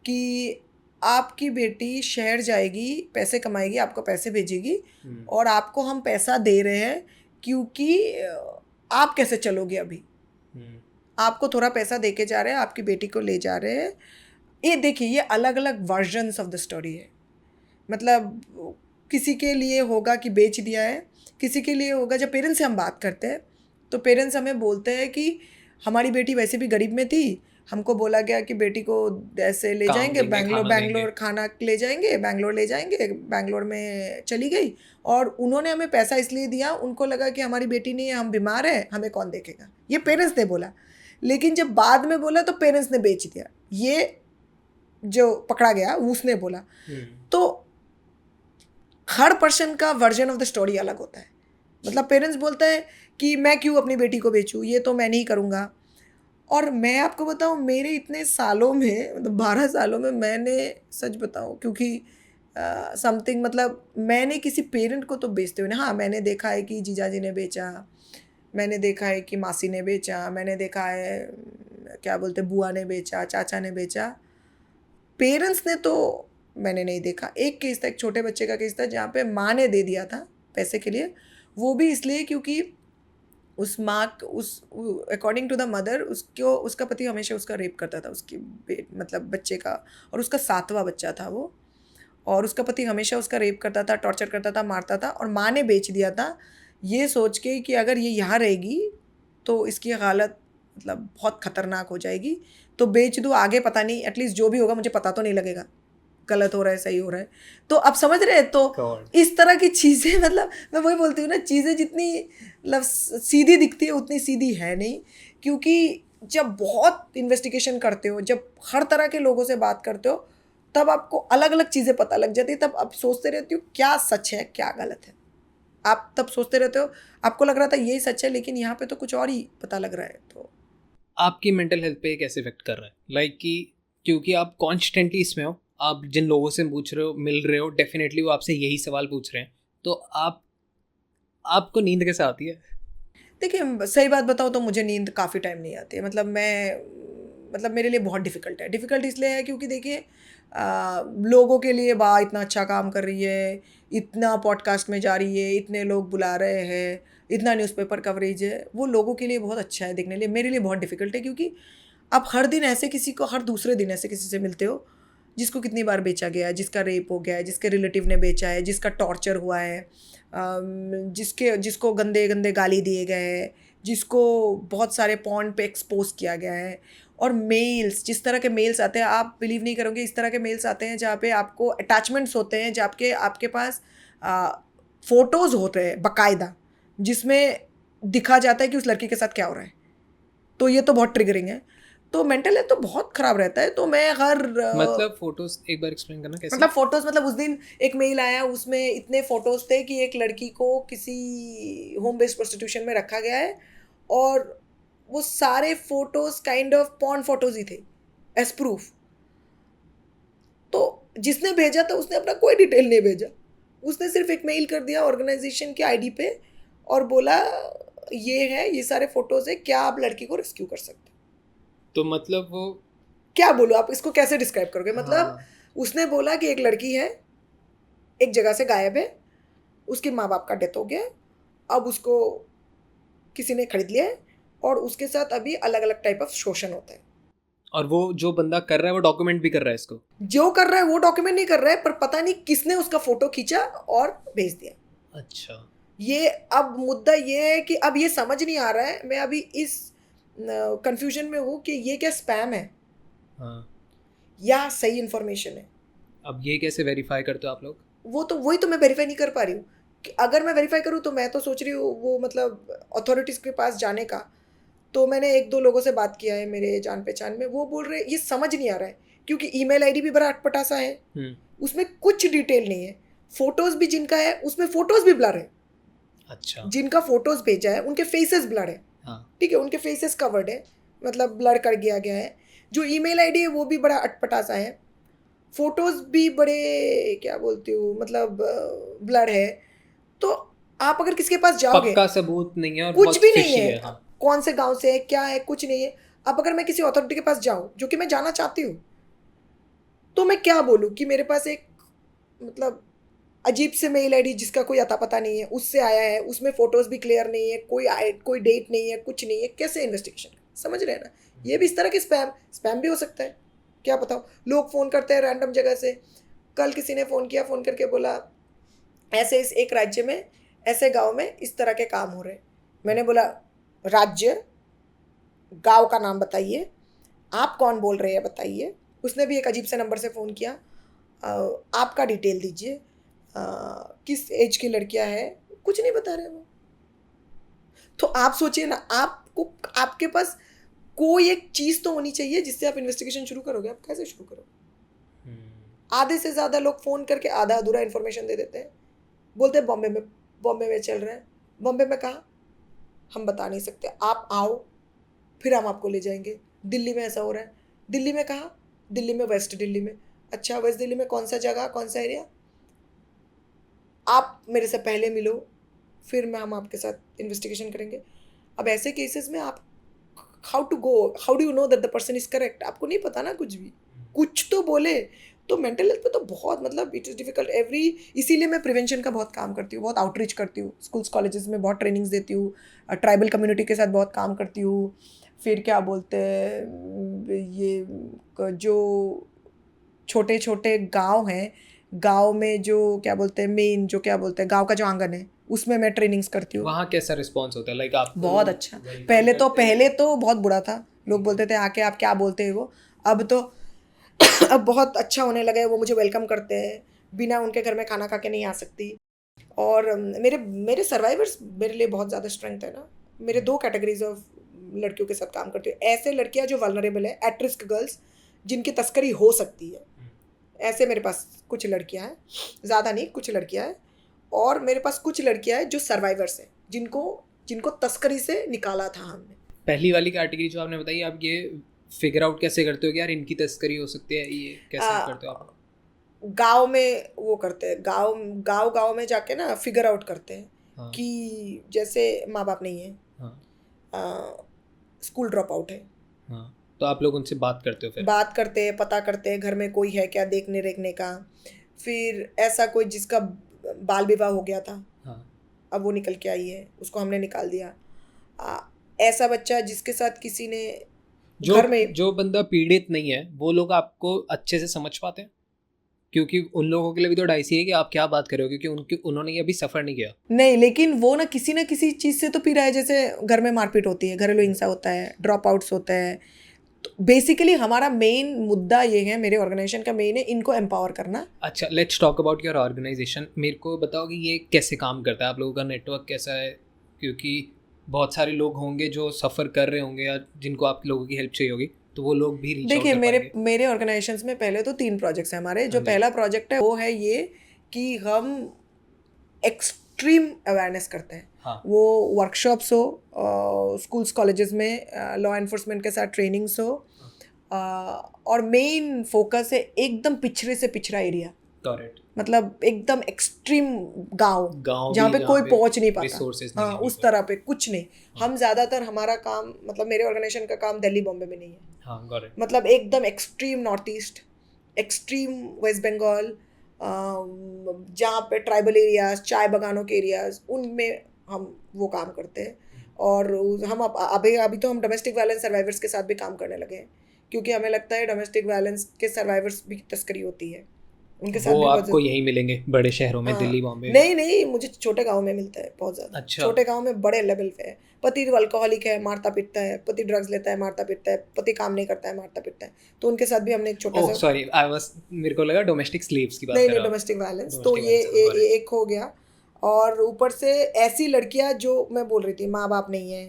कि आपकी बेटी शहर जाएगी, पैसे कमाएगी, आपको पैसे भेजेगी, और आपको हम पैसा दे रहे हैं क्योंकि आप कैसे चलोगे अभी, आपको थोड़ा पैसा दे के जा रहे हैं, आपकी बेटी को ले जा रहे हैं। ये देखिए, ये अलग अलग वर्जन्स ऑफ द स्टोरी है। मतलब किसी के लिए होगा कि बेच दिया है, किसी के लिए होगा, जब पेरेंट्स से हम बात करते हैं तो पेरेंट्स हमें बोलते हैं कि हमारी बेटी वैसे भी गरीब में थी, हमको बोला गया कि बेटी को ऐसे ले काम जाएंगे देंगे, बैंगलोर, खाना देंगे। बैंगलोर खाना ले जाएंगे, बैंगलोर ले जाएंगे, बैंगलोर में चली गई, और उन्होंने हमें पैसा इसलिए दिया, उनको लगा कि हमारी बेटी नहीं है, हम बीमार हैं, हमें कौन देखेगा। ये पेरेंट्स ने बोला, लेकिन जब बाद में बोला तो पेरेंट्स ने बेच दिया, ये जो पकड़ा गया उसने बोला। तो हर पर्सन का वर्जन ऑफ द स्टोरी अलग होता है। मतलब पेरेंट्स बोलते हैं कि मैं क्यों अपनी बेटी को बेचूं, ये तो मैं नहीं करूँगा। और मैं आपको बताऊं, मेरे इतने सालों में, मतलब 12 सालों में, मैंने सच बताऊं, क्योंकि समथिंग, मतलब मैंने किसी पेरेंट को तो बेचते हुए नहीं, हाँ मैंने देखा है कि जीजा जी ने बेचा, मैंने देखा है कि मासी ने बेचा, मैंने देखा है क्या बोलते बुआ ने बेचा, चाचा ने बेचा। पेरेंट्स ने तो मैंने नहीं देखा। एक केस था, एक छोटे बच्चे का केस था जहाँ पे माँ ने दे दिया था पैसे के लिए, वो भी इसलिए क्योंकि उस माँ उस अकॉर्डिंग टू द मदर उसको, उसका पति हमेशा उसका रेप करता था, उसकी मतलब बच्चे का, और उसका 7वां बच्चा था वो, और उसका पति हमेशा उसका रेप करता था, टॉर्चर करता था, मारता था, और माँ ने बेच दिया था ये सोच के कि अगर ये यहाँ रहेगी तो इसकी हालत मतलब बहुत ख़तरनाक हो जाएगी, तो बेच दो, आगे पता नहीं, एटलीस्ट जो भी होगा मुझे पता तो नहीं लगेगा गलत हो रहा है सही हो रहा है। तो अब समझ रहे हैं, तो इस तरह की चीज़ें, मतलब मैं वही बोलती हूँ ना, चीज़ें जितनी मतलब सीधी दिखती है उतनी सीधी है नहीं, क्योंकि जब बहुत इन्वेस्टिगेशन करते हो, जब हर तरह के लोगों से बात करते हो, तब आपको अलग अलग चीज़ें पता लग जाती है। तब आप सोचते रहते हो क्या सच है क्या गलत है, आप तब सोचते रहते हो, आपको लग रहा था यही सच है, लेकिन यहाँ पे तो कुछ और ही पता लग रहा है। तो आपकी मेंटल हेल्थ पे कैसे इफेक्ट कर रहा है? लाइक कि क्योंकि आप कॉन्स्टेंटली इसमें हो, आप जिन लोगों से पूछ रहे हो, मिल रहे हो, डेफिनेटली वो आपसे यही सवाल पूछ रहे हैं, तो आपको नींद कैसे आती है? देखिए, सही बात बताओ तो मुझे नींद काफ़ी टाइम नहीं आती है। मतलब मेरे लिए बहुत डिफ़िकल्ट है। डिफ़िकल्ट इसलिए है क्योंकि देखिए, लोगों के लिए वाह इतना अच्छा काम कर रही है, इतना पॉडकास्ट में जा रही है, इतने लोग बुला रहे हैं, इतना न्यूज़पेपर कवरेज है, वो लोगों के लिए बहुत अच्छा है देखने लिए। मेरे लिए बहुत डिफ़िकल्ट है क्योंकि आप हर दिन ऐसे किसी को, हर दूसरे दिन ऐसे किसी से मिलते हो जिसको कितनी बार बेचा गया है, जिसका रेप हो गया है, जिसके रिलेटिव ने बेचा है, जिसका टॉर्चर हुआ है, जिसको गंदे गंदे गाली दिए गए हैं, जिसको बहुत सारे पॉर्न पे एक्सपोज किया गया है। और मेल्स, जिस तरह के मेल्स आते हैं, आप बिलीव नहीं करोगे, इस तरह के मेल्स आते हैं जहाँ पे आपको अटैचमेंट्स होते हैं, जहाँ आपके पास फ़ोटोज़ होते हैं बाकायदा, जिसमें दिखा जाता है कि उस लड़की के साथ क्या हो रहा है। तो ये तो बहुत ट्रिगरिंग है। तो मेंटल हेल्थ तो बहुत ख़राब रहता है। तो मैं हर मतलब फोटोज एक बार एक्सप्लेन करना कैसे? मतलब फ़ोटोज़, मतलब उस दिन एक मेल आया, उसमें इतने फ़ोटोज़ थे कि एक लड़की को किसी होम बेस्ड प्रोस्टिट्यूशन में रखा गया है, और वो सारे photos kind of porn photos ही थे एज़ प्रूफ। तो जिसने भेजा था उसने अपना कोई डिटेल नहीं भेजा, उसने सिर्फ एक मेल कर दिया ऑर्गेनाइजेशन के आईडी पे और बोला ये है, ये सारे फ़ोटोज़ है, क्या आप लड़की को रेस्क्यू कर सकते हो? तो मतलब वो क्या बोलो, आप इसको कैसे डिस्क्राइब करोगे? मतलब हाँ। उसने बोला कि एक लड़की है, एक जगह से गायब है, उसके माँ बाप का डेथ हो गया है, अब उसको किसी ने खरीद लिया है, और उसके साथ अभी अलग अलग टाइप ऑफ शोषण होता है। और वो जो बंदा कर रहा है वो डॉक्यूमेंट भी कर रहा है इसको? जो कर रहा है वो डॉक्यूमेंट नहीं कर रहा है, पर पता नहीं किसने उसका फोटो खींचा और भेज दिया। अच्छा। ये अब मुद्दा ये है कि अब ये समझ नहीं आ रहा है, मैं अभी इस कंफ्यूजन में हूँ कि ये क्या स्पैम है हाँ। या सही इन्फॉर्मेशन है। अब ये कैसे वेरीफाई करते हो आप लोग? वही तो मैं वेरीफाई नहीं कर पा रही हूँ कि अगर मैं वेरीफाई करूँ तो मैं तो सोच रही हूँ वो मतलब अथॉरिटीज़ के पास जाने का, तो मैंने 1-2 लोगों से बात किया है मेरे जान पहचान में, वो बोल रहे ये समझ नहीं आ रहा है, क्योंकि ईमेल आईडी भी बड़ा अटपटा सा है, उसमें कुछ डिटेल नहीं है, फोटोज भी जिनका है उसमें फोटोज भी ब्लर है। अच्छा। जिनका फोटोज भेजा है उनके फेसेस ब्लर है, ठीक है, उनके फेसेस कवर्ड है, मतलब ब्लर कर दिया गया है। जो ईमेल आईडी है वो भी बड़ा अटपटा सा है, फोटोज भी बड़े क्या बोलती हूँ मतलब ब्लर है। तो आप अगर किसी के पास जाओगे, पक्का सबूत नहीं है और कुछ बहुत भी नहीं फिशी है, है। हाँ। कौन से गांव से है, क्या है, कुछ नहीं है। अब अगर मैं किसी अथॉरिटी के पास जाऊं जो कि मैं जाना चाहती हूँ, तो मैं क्या बोलूँ कि मेरे पास एक मतलब अजीब से मेल आईडी जिसका कोई अता पता नहीं है उससे आया है, उसमें फोटोज भी क्लियर नहीं है, कोई डेट नहीं है, कुछ नहीं है, कैसे इन्वेस्टिगेशन, समझ रहे हैं ना। ये भी इस तरह के स्पैम भी हो सकता है, क्या बताओ। लोग फ़ोन करते हैं रैंडम जगह से। कल किसी ने फ़ोन किया, फ़ोन करके बोला ऐसे इस एक राज्य में ऐसे गांव में इस तरह के काम हो रहे हैं। मैंने बोला राज्य, गांव का नाम बताइए, आप कौन बोल रहे हैं बताइए। उसने भी एक अजीब से नंबर से फ़ोन किया, आपका डिटेल दीजिए, किस एज की लड़कियां हैं, कुछ नहीं बता रहे वो। तो आप सोचिए ना, आपको आपके पास कोई एक चीज़ तो होनी चाहिए जिससे आप इन्वेस्टिगेशन शुरू करोगे। आप कैसे शुरू करोगे? आधे से ज़्यादा लोग फ़ोन करके आधा अधूरा इन्फॉर्मेशन दे देते हैं, बोलते हैं बॉम्बे में चल रहा है। बॉम्बे में कहाँ, हम बता नहीं सकते, आप आओ फिर हम आपको ले जाएंगे। दिल्ली में ऐसा हो रहा है, दिल्ली में कहाँ, दिल्ली में वेस्ट दिल्ली में। अच्छा, वेस्ट दिल्ली में कौन सा जगह, कौन सा एरिया, आप मेरे से पहले मिलो फिर हम आपके साथ इन्वेस्टिगेशन करेंगे। अब ऐसे केसेस में आप how do you know that the person is correct, आपको नहीं पता ना कुछ भी, कुछ तो बोले। तो मेंटल हेल्थ पे तो बहुत मतलब इट इज़ डिफिकल्ट इसीलिए मैं प्रिवेंशन का बहुत काम करती हूँ, बहुत आउटरीच करती हूँ, स्कूल्स कॉलेजेस में बहुत ट्रेनिंग्स देती हूँ, ट्राइबल कम्युनिटी के साथ बहुत काम करती हूँ। फिर क्या बोलते हैं ये जो छोटे छोटे गांव हैं, गांव में जो क्या बोलते हैं मेन जो क्या बोलते हैं गांव का जो आंगन है उसमें मैं ट्रेनिंग्स करती हूँ। वहाँ कैसा रिस्पॉन्स होता है? लाइक आप बहुत अच्छा। पहले तो बहुत बुरा था, लोग बोलते थे आके आप क्या बोलते हैं वो। अब तो अब बहुत अच्छा होने लगा है, वो मुझे वेलकम करते हैं, बिना उनके घर में खाना खा के नहीं आ सकती। और मेरे मेरे सर्वाइवर्स मेरे लिए बहुत ज़्यादा स्ट्रेंथ है ना। मेरे 2 कैटेगरीज ऑफ लड़कियों के साथ काम करती हूँ। ऐसे लड़कियाँ जो वल्नरेबल है, एट रिस्क गर्ल्स, जिनकी तस्करी हो सकती है, ऐसे मेरे पास कुछ लड़कियां हैं, ज़्यादा नहीं, कुछ लड़कियां हैं। और मेरे पास कुछ लड़कियां हैं जो सर्वाइवर्स हैं, जिनको जिनको तस्करी से निकाला था हमने। पहली वाली कैटेगरी जो आपने बताई, आप ये फिगर आउट कैसे करते हो कि यार इनकी तस्करी हो सकती है, ये कैसे करते हो आप? गांव में वो करते हैं, गांव में जाके ना फिगर आउट करते हैं। हाँ। कि जैसे माँ बाप नहीं है, हाँ। स्कूल ड्रॉप आउट है, हाँ, तो आप लोग उनसे बात करते हो फिर? बात करते हैं, पता करते हैं घर में कोई है क्या देखने रेखने का। फिर ऐसा कोई जिसका बाल विवाह हो गया था, हाँ। अब वो निकल के आई है, उसको हमने निकाल दिया। ऐसा बच्चा जिसके साथ किसी ने घर में जो बंदा पीड़ित नहीं है वो लोग आपको अच्छे से समझ पाते हैं, क्योंकि उन लोगों के लिए भी तो डाइसी है कि आप क्या बात कर रहे हो, क्योंकि उन्होंने ये अभी सफ़र नहीं किया। नहीं, लेकिन वो ना किसी चीज़ से तो पी रहा है। जैसे घर में मारपीट होती है, घरेलू हिंसा होता है, ड्रॉप आउट्स होते हैं। तो बेसिकली हमारा मेन मुद्दा ये है, मेरे ऑर्गेनाइजेशन का मेन है इनको एम्पावर करना। अच्छा, let's talk about your organisation. मेरे को बताओ कि ये कैसे काम करता है, आप लोगों का नेटवर्क कैसा है, क्योंकि बहुत सारे लोग होंगे जो सफ़र कर रहे होंगे या जिनको आप लोगों की हेल्प चाहिए होगी, तो वो लोग भी रीच आउट देखिए, कर पाएंगे। मेरे ऑर्गेनाइजेशंस में पहले तो 3 प्रोजेक्ट्स हैं हमारे। जो हाँ जी। पहला प्रोजेक्ट है वो है ये कि हम एक्सट्रीम अवेयरनेस करते हैं। हाँ। वो वर्कशॉप्स हो, स्कूल्स कॉलेजेस में लॉ एनफोर्समेंट के साथ ट्रेनिंग्स हो, और मेन फोकस है एकदम पिछड़े से पिछड़ा एरिया, करेक्ट। मतलब एकदम एक्सट्रीम गांव जहाँ पे कोई पहुंच नहीं पाता। हाँ, उस तरह पे कुछ नहीं। हम ज़्यादातर हमारा काम मतलब मेरे ऑर्गेनाइजेशन का काम दिल्ली बॉम्बे में नहीं है। हाँ, got it। मतलब एकदम extreme north east, extreme west Bengal, जहाँ पे ट्राइबल एरियाज, चाय बगानों के एरियाज, उनमें हम वो काम करते हैं। और हम अभी तो हम डोमेस्टिक वायलेंस सर्वाइवर्स के साथ भी काम करने लगे हैं, क्योंकि हमें लगता है डोमेस्टिक वायलेंस के सर्वाइवर्स भी तस्करी होती है, उनके साथ वो भी आपको यहीं मिलेंगे बड़े शहरों में, हाँ, दिल्ली बॉम्बे? नहीं, मुझे छोटे गांव में मिलता है बहुत ज़्यादा। अच्छा। छोटे गांव में बड़े लेवल पे है। पति अल्कोहलिक है, मारता पीटता है, पति ड्रग्स लेता है, मारता पीटता है, पति काम नहीं करता है, मारता पीटता है, तो उनके साथ भी हमने एक छोटा सा सॉरी, मेरे को लगा डोमेस्टिक स्लेव्स की बात नहीं कर रहे हो। डोमेस्टिक वायलेंस तो ये एक हो गया। और ऊपर से ऐसी लड़कियां जो मैं बोल रही थी माँ बाप नहीं है,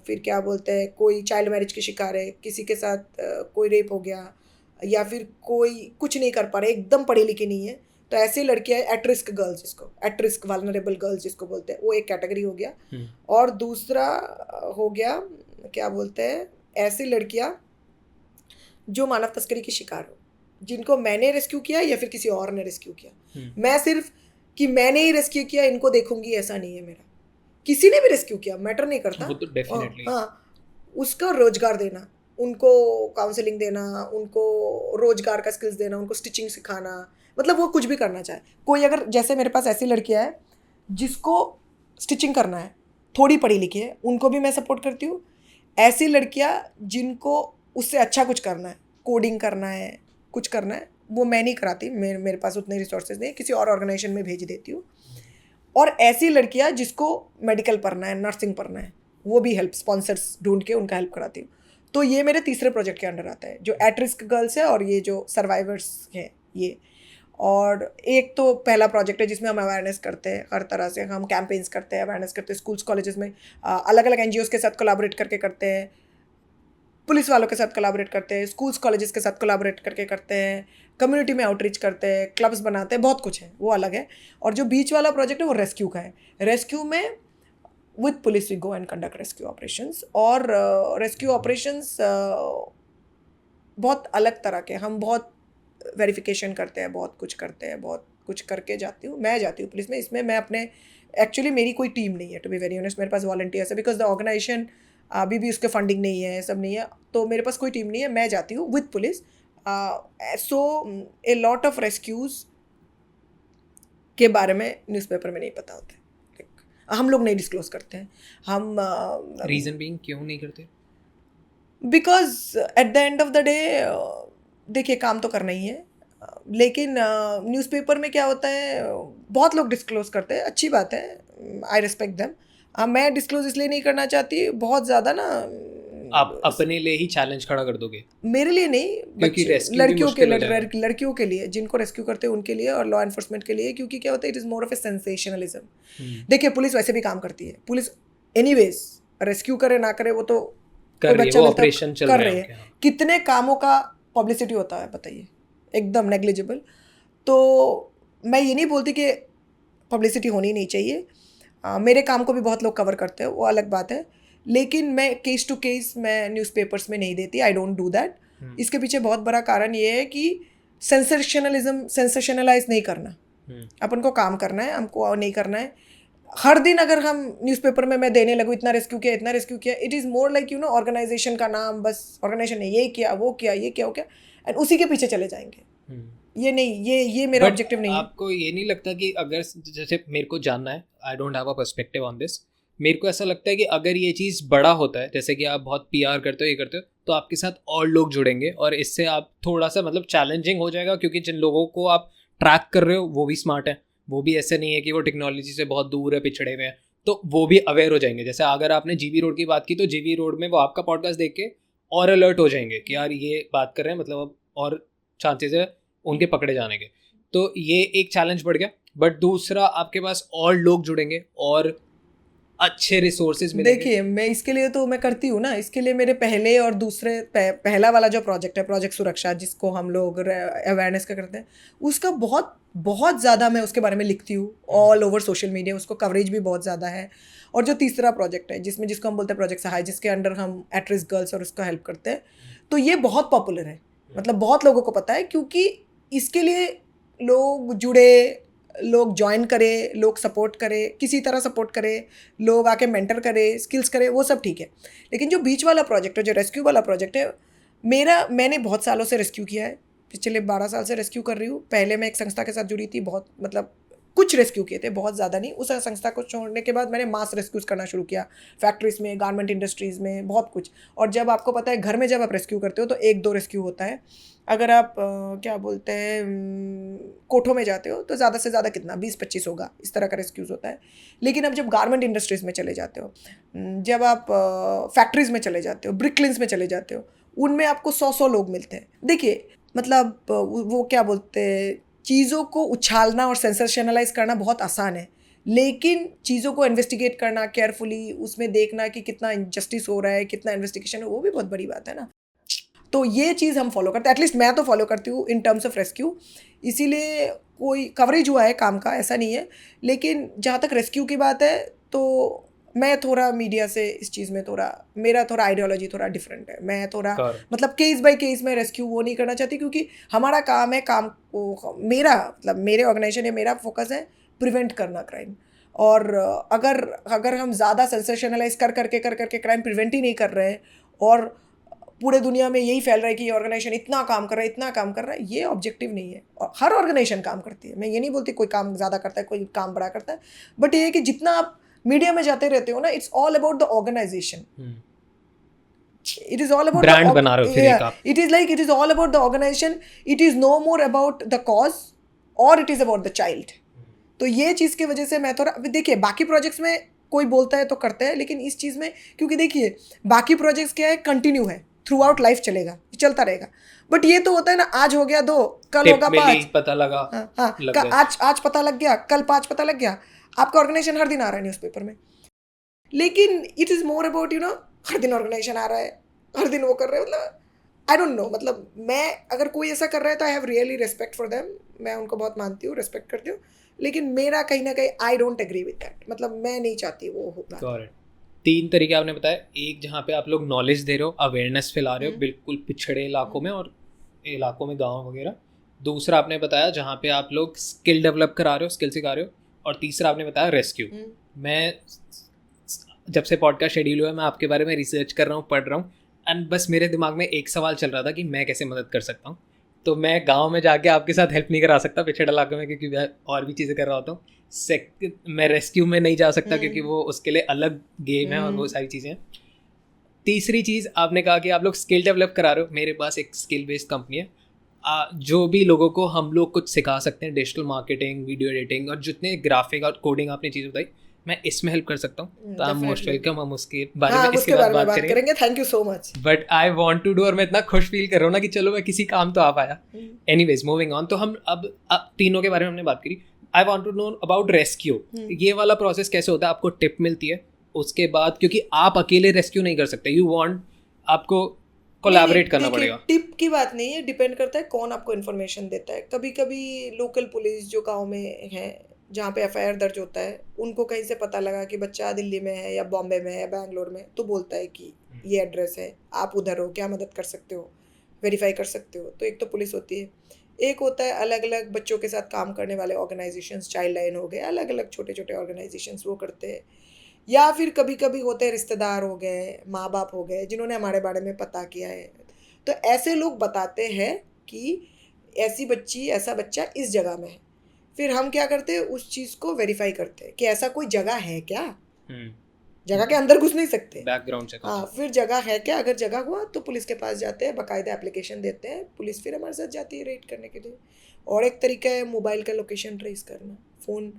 फिर क्या बोलते हैं, कोई चाइल्ड मैरिज की शिकार है, किसी के साथ कोई रेप हो गया, या फिर कोई कुछ नहीं कर पा रहे, एकदम पढ़ी लिखी नहीं है, तो ऐसी लड़कियां एट रिस्क गर्ल्स, जिसको एट रिस्क वल्नरेबल गर्ल्स जिसको बोलते हैं, वो एक कैटेगरी हो गया। और दूसरा हो गया, क्या बोलते हैं, ऐसी लड़कियां जो मानव तस्करी की शिकार हो, जिनको मैंने रेस्क्यू किया या फिर किसी और ने रेस्क्यू किया। मैं सिर्फ कि मैंने ही रेस्क्यू किया इनको देखूंगी ऐसा नहीं है मेरा, किसी ने भी रेस्क्यू किया मैटर नहीं करता। वो तो डेफिनेटली। हाँ, उसका रोजगार देना, उनको काउंसलिंग देना, उनको रोजगार का स्किल्स देना, उनको स्टिचिंग सिखाना, मतलब वो कुछ भी करना चाहे। कोई अगर, जैसे मेरे पास ऐसी लड़कियां है जिसको स्टिचिंग करना है, थोड़ी पढ़ी लिखी है, उनको भी मैं सपोर्ट करती हूँ। ऐसी लड़कियां जिनको उससे अच्छा कुछ करना है, कोडिंग करना है, कुछ करना है, वो मैं नहीं कराती, मेरे पास उतने रिसोर्सेज नहीं, किसी और ऑर्गेनाइजेशन में भेज देती हूँ। और ऐसी लड़कियां जिसको मेडिकल पढ़ना है, नर्सिंग पढ़ना है, वो भी हेल्प, स्पॉन्सर्स ढूंढ के उनका हेल्प कराती हूँ। तो ये मेरे तीसरे प्रोजेक्ट के अंडर आता है, जो एट रिस्क गर्ल्स है और ये जो सर्वाइवर्स हैं ये। और एक तो पहला प्रोजेक्ट है जिसमें हम अवेयरनेस करते हैं, हर तरह से हम कैंपेन्स करते हैं, अवेयरनेस करते हैं, स्कूल्स कॉलेजेस में अलग अलग NGOs के साथ कोलैबोरेट करके करते हैं, पुलिस वालों के साथ कोलैबोरेट करते हैं, स्कूल्स कॉलेजेस के साथ कोलैबोरेट करके करते हैं, कम्युनिटी में आउटरीच करते हैं, क्लब्स बनाते हैं, बहुत कुछ है, वो अलग है। और जो बीच वाला प्रोजेक्ट है वो रेस्क्यू का है। रेस्क्यू में with police we go and conduct rescue operations. और रेस्क्यू ऑपरेशंस बहुत अलग तरह के, हम बहुत वेरिफिकेशन करते हैं, बहुत कुछ करते हैं, बहुत कुछ करके जाती हूँ, मैं जाती हूँ पुलिस में। इसमें मैं अपने, एक्चुअली मेरी कोई टीम नहीं है, टू बी वेरी ऑनेस्ट, मेरे पास वॉलंटियर्स है, बिकॉज द ऑर्गेनाइजेशन अभी भी उसके फंडिंग नहीं है, सब नहीं है, तो मेरे पास कोई टीम नहीं है, मैं जाती हूँ with police. So a lot of rescues के बारे में न्यूज़पेपर में नहीं पता होता है, हम लोग नहीं डिस्क्लोज करते हैं। हम रीजन बीइंग क्यों नहीं करते? Because at the end of the day, देखिए काम तो करना ही है, लेकिन न्यूज़पेपर में क्या होता है, बहुत लोग डिस्क्लोज करते हैं, अच्छी बात है, आई रिस्पेक्ट देम। मैं डिस्क्लोज इसलिए नहीं करना चाहती, बहुत ज़्यादा ना, आप अपने लिए ही चैलेंज खड़ा कर दोगे? मेरे लिए नहीं, क्योंकि rescue भी लड़कियों के मुश्किल हो जाएगा। लड़कियों के लिए, जिनको रेस्क्यू करते हैं उनके लिए, और लॉ एनफोर्समेंट के लिए, क्योंकि क्या होता है, it is more of A sensationalism. देखिए पुलिस वैसे भी काम करती है, पुलिस एनीवेज रेस्क्यू करे ना करे, वो तो कोई बच्चा मिलता ऑपरेशन चल कर रहे रहे हैं हैं, कितने कामों का पब्लिसिटी होता है बताइए, एकदम नेग्लिजिबल। तो मैं ये नहीं बोलती कि पब्लिसिटी होनी नहीं चाहिए, मेरे काम को भी बहुत लोग कवर करते हैं, वो अलग बात है, लेकिन मैं केस टू केस मैं न्यूज़पेपर्स में नहीं देती, आई डोंट डू दैट। इसके पीछे बहुत बड़ा कारण ये है कि सेंसेशनलाइज नहीं करना, अपन को काम करना है, हमको नहीं करना है। हर दिन अगर हम न्यूज़पेपर में मैं देने लगूँ इतना रेस्क्यू किया, इतना रेस्क्यू किया, it is more like organisation का नाम, बस ऑर्गेनाइजेशन ने ये किया, वो किया, ये क्या हो गया, एंड उसी के पीछे चले जाएंगे। ये नहीं, ये मेरा ऑब्जेक्टिव नहीं है। आपको ये नहीं लगता कि अगर, जैसे मेरे को जानना है, I don't have a perspective on this, मेरे को ऐसा लगता है कि अगर ये चीज़ बड़ा होता है, जैसे कि आप बहुत PR करते हो, ये करते हो, तो आपके साथ और लोग जुड़ेंगे और इससे आप थोड़ा सा मतलब चैलेंजिंग हो जाएगा, क्योंकि जिन लोगों को आप ट्रैक कर रहे हो वो भी स्मार्ट है, वो भी ऐसे नहीं है कि वो टेक्नोलॉजी से बहुत दूर है, पिछड़े हुए हैं, तो वो भी अवेयर हो जाएंगे। जैसे अगर आपने GB रोड की बात की, तो GB रोड में वो आपका पॉडकास्ट देख के और अलर्ट हो जाएंगे कि यार ये बात कर रहे हैं, मतलब अब और चांसेस है उनके पकड़े जाने के। तो ये एक चैलेंज बढ़ गया, बट दूसरा आपके पास और लोग जुड़ेंगे और अच्छे रिसोर्सेज मिलेंगे। देखिए मैं इसके लिए तो मैं करती हूँ ना, इसके लिए मेरे पहले और दूसरे पहला वाला जो प्रोजेक्ट है, प्रोजेक्ट सुरक्षा, जिसको हम लोग अवेयरनेस का करते हैं, उसका बहुत बहुत ज़्यादा मैं उसके बारे में लिखती हूँ ऑल ओवर सोशल मीडिया, उसको कवरेज भी बहुत ज़्यादा है। और जो तीसरा प्रोजेक्ट है जिसको हम बोलते हैं प्रोजेक्ट सहाय, जिसके अंडर हम एट रिस्क गर्ल्स और उसका हेल्प करते हैं, तो ये बहुत पॉपुलर है, मतलब बहुत लोगों को पता है, क्योंकि इसके लिए लोग जुड़े, लोग ज्वाइन करे, लोग सपोर्ट करे, किसी तरह सपोर्ट करे, लोग आके मेंटर करे, स्किल्स करे, वो सब ठीक है। लेकिन जो बीच वाला प्रोजेक्ट है, जो रेस्क्यू वाला प्रोजेक्ट है, मैंने बहुत सालों से रेस्क्यू किया है, पिछले 12 साल से रेस्क्यू कर रही हूँ। पहले मैं एक संस्था के साथ जुड़ी थी, बहुत मतलब कुछ रेस्क्यू किए थे, बहुत ज़्यादा नहीं। उस संस्था को छोड़ने के बाद मैंने मास रेस्क्यूज करना शुरू किया, फैक्ट्रीज में, गारमेंट इंडस्ट्रीज़ में, बहुत कुछ। और जब आपको पता है घर में जब आप रेस्क्यू करते हो तो 1-2 रेस्क्यू होता है। अगर आप क्या बोलते हैं कोठों में जाते हो तो ज़्यादा से ज़्यादा कितना 20-25 होगा, इस तरह का रेस्क्यूज़ होता है। लेकिन अब जब गारमेंट इंडस्ट्रीज़ में चले जाते हो, जब आप फैक्ट्रीज़ में चले जाते हो, ब्रिकलिन्स में चले जाते हो, उनमें आपको 100-100 लोग मिलते हैं। देखिए मतलब वो क्या बोलते हैं, चीज़ों को उछालना और सेंसेशनलाइज करना बहुत आसान है, लेकिन चीज़ों को इन्वेस्टिगेट करना केयरफुली, उसमें देखना कि कितना इनजस्टिस हो रहा है, कितना इन्वेस्टिगेशन है, वो भी बहुत बड़ी बात है ना। तो ये चीज़ हम फॉलो करते हैं, एटलीस्ट मैं तो फॉलो करती हूँ इन टर्म्स ऑफ रेस्क्यू। इसीलिए कोई कवरेज हुआ है काम का, ऐसा नहीं है। लेकिन जहाँ तक रेस्क्यू की बात है, तो मैं थोड़ा मीडिया से इस चीज़ में थोड़ा, मेरा थोड़ा आइडियोलॉजी थोड़ा डिफरेंट है। मैं थोड़ा मतलब केस बाय केस में रेस्क्यू वो नहीं करना चाहती, क्योंकि हमारा काम है, काम को मेरा मतलब मेरे ऑर्गेनाइजेशन या मेरा फोकस है प्रिवेंट करना क्राइम। और अगर अगर हम ज़्यादा सेंसेशनलाइज कर करके क्राइम प्रिवेंट ही नहीं कर रहे हैं, और पूरे दुनिया में यही फैल रहा है कि ये ऑर्गेनाइजेशन इतना काम कर रहा है, इतना काम कर रहा है, ये ऑब्जेक्टिव नहीं है। और हर ऑर्गेनाइजेशन काम करती है, मैं ये नहीं बोलती कोई काम ज़्यादा करता है, कोई काम बड़ा करता है, बट ये है कि जितना आप मीडिया में जाते रहते हो ना, it's all about the organisation. It is all about brand बना रहे हो फिर एक आप। it is like it is all about the organization. It is no more about the cause or it is about the child. तो ये चीज़ की वजह से मैं थोड़ा, देखिए बाकी प्रोजेक्ट्स में कोई बोलता है तो करते हैं, लेकिन इस चीज़ में क्योंकि देखिए बाकी प्रोजेक्ट्स क्या है, कंटिन्यू है, थ्रू आउट लाइफ चलेगा, चलता रहेगा। बट ये तो होता है ना, आज हो गया 2, कल होगा 5, पता लगा, हाँ, आज पता लग गया, कल 5 पता लग गया। आपका ऑर्गेनाइजेशन हर दिन आ रहा है न्यूज़पेपर में, लेकिन it is more about her दिन ऑर्गेनाइजेशन आ रहा है, हर दिन वो कर रहे हैं, मतलब आई डोंट नो। मतलब मैं अगर कोई ऐसा कर रहा है तो I have really respect for them, मैं उनको बहुत मानती हूँ, रिस्पेक्ट करती हूँ, लेकिन मेरा कहीं ना कहीं I don't agree with that, मतलब मैं नहीं चाहती वो होगा। 3 तरीके आपने बताया, एक जहाँ पे आप लोग नॉलेज दे रहे हो, अवेयरनेस फैला रहे हो बिल्कुल पिछड़े इलाकों में और इलाकों में, गाँव वगैरह। दूसरा आपने बताया जहाँ पे आप लोग स्किल डेवलप करा रहे हो, स्किल सिखा रहे हो। और तीसरा आपने बताया रेस्क्यू। मैं जब से पॉडकास्ट शेड्यूल हुआ है, मैं आपके बारे में रिसर्च कर रहा हूँ, पढ़ रहा हूँ, एंड बस मेरे दिमाग में एक सवाल चल रहा था कि मैं कैसे मदद कर सकता हूँ। तो मैं गांव में जाके आपके साथ हेल्प नहीं करा सकता पिछड़े इलाके में, क्योंकि मैं और भी चीज़ें कर रहा होता हूँ। मैं रेस्क्यू में नहीं जा सकता क्योंकि वो उसके लिए अलग गेम है और वो सारी चीज़ें हैं। तीसरी चीज़ आपने कहा कि आप लोग स्किल डेवलप करा रहे हो। मेरे पास एक स्किल बेस्ड कंपनी है, जो भी लोगों को हम लोग कुछ सिखा सकते हैं, डिजिटल मार्केटिंग, वीडियो एडिटिंग और जितने ग्राफिक और कोडिंग आपने चीज़ बताई, मैं इसमें हेल्प कर सकता हूँ। तो आई एम मोस्ट वेलकम, हम उसके बारे में इसके बाद बात करेंगे। Thank you so much. But I want to do, और मैं इतना खुश फील कर रहा हूँ ना कि चलो मैं किसी काम तो आ पाया। Anyways moving on. तो हम अब तीनों के बारे में हमने बात करी। I want to know about rescue. ये वाला प्रोसेस कैसे होता है? आपको टिप मिलती है उसके बाद, क्योंकि आप अकेले रेस्क्यू नहीं कर सकते, यू वांट, आपको कोलैबोरेट करना पड़ेगा। टिप की बात नहीं है, डिपेंड करता है कौन आपको इन्फॉर्मेशन देता है। कभी कभी लोकल पुलिस जो गांव में है, जहाँ पे एफआईआर दर्ज होता है, उनको कहीं से पता लगा कि बच्चा दिल्ली में है या बॉम्बे में है, बैंगलोर में, तो बोलता है कि ये एड्रेस है, आप उधर हो, क्या मदद कर सकते हो, वेरीफाई कर सकते हो। तो एक तो पुलिस होती है, एक होता है अलग अलग बच्चों के साथ काम करने वाले ऑर्गेनाइजेशंस, चाइल्ड लाइन हो गए, अलग अलग छोटे छोटे ऑर्गेनाइजेशंस, वो करते हैं। या फिर कभी कभी होते हैं रिश्तेदार हो गए, माँ बाप हो गए, जिन्होंने हमारे बारे में पता किया है, तो ऐसे लोग बताते हैं कि ऐसी बच्ची, ऐसा बच्चा इस जगह में है। फिर हम क्या करते हैं, उस चीज़ को वेरीफाई करते हैं कि ऐसा कोई जगह है क्या। जगह के अंदर घुस नहीं सकते, बैकग्राउंड चेक। हाँ, फिर जगह है क्या, अगर जगह हुआ तो पुलिस के पास जाते हैं, बाकायदा एप्लीकेशन देते हैं, पुलिस फिर हमारे साथ जाती है रेड करने के लिए। और एक तरीका है मोबाइल का लोकेशन ट्रेस करना, फ़ोन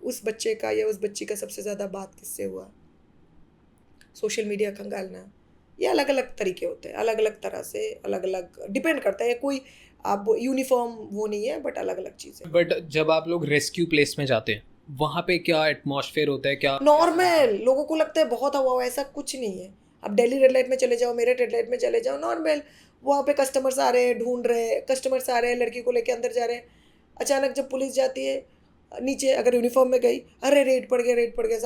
उस बच्चे का या उस बच्ची का सबसे ज़्यादा बात किससे हुआ, सोशल मीडिया खंगालना। ये अलग अलग तरीके होते हैं, अलग अलग तरह से, अलग अलग डिपेंड करता है। कोई आप यूनिफॉर्म वो नहीं है, बट अलग अलग चीज़ें। बट जब आप लोग रेस्क्यू प्लेस में जाते हैं, वहाँ पे क्या एटमॉस्फेयर होता है? क्या नॉर्मल, लोगों को लगता है बहुत हवा हुआ, ऐसा कुछ नहीं है। अब दिल्ली रेड लाइट में चले जाओ, मेरे रेड लाइट में चले जाओ, नॉर्मल। वहाँ पे कस्टमर्स आ रहे हैं, ढूंढ रहे हैं, कस्टमर्स आ रहे हैं, लड़की को लेके अंदर जा रहे हैं। अचानक जब पुलिस जाती है नीचे, अगर यूनिफॉर्म में गई, अरे रेड पड़ गया, रेड पड़ गया,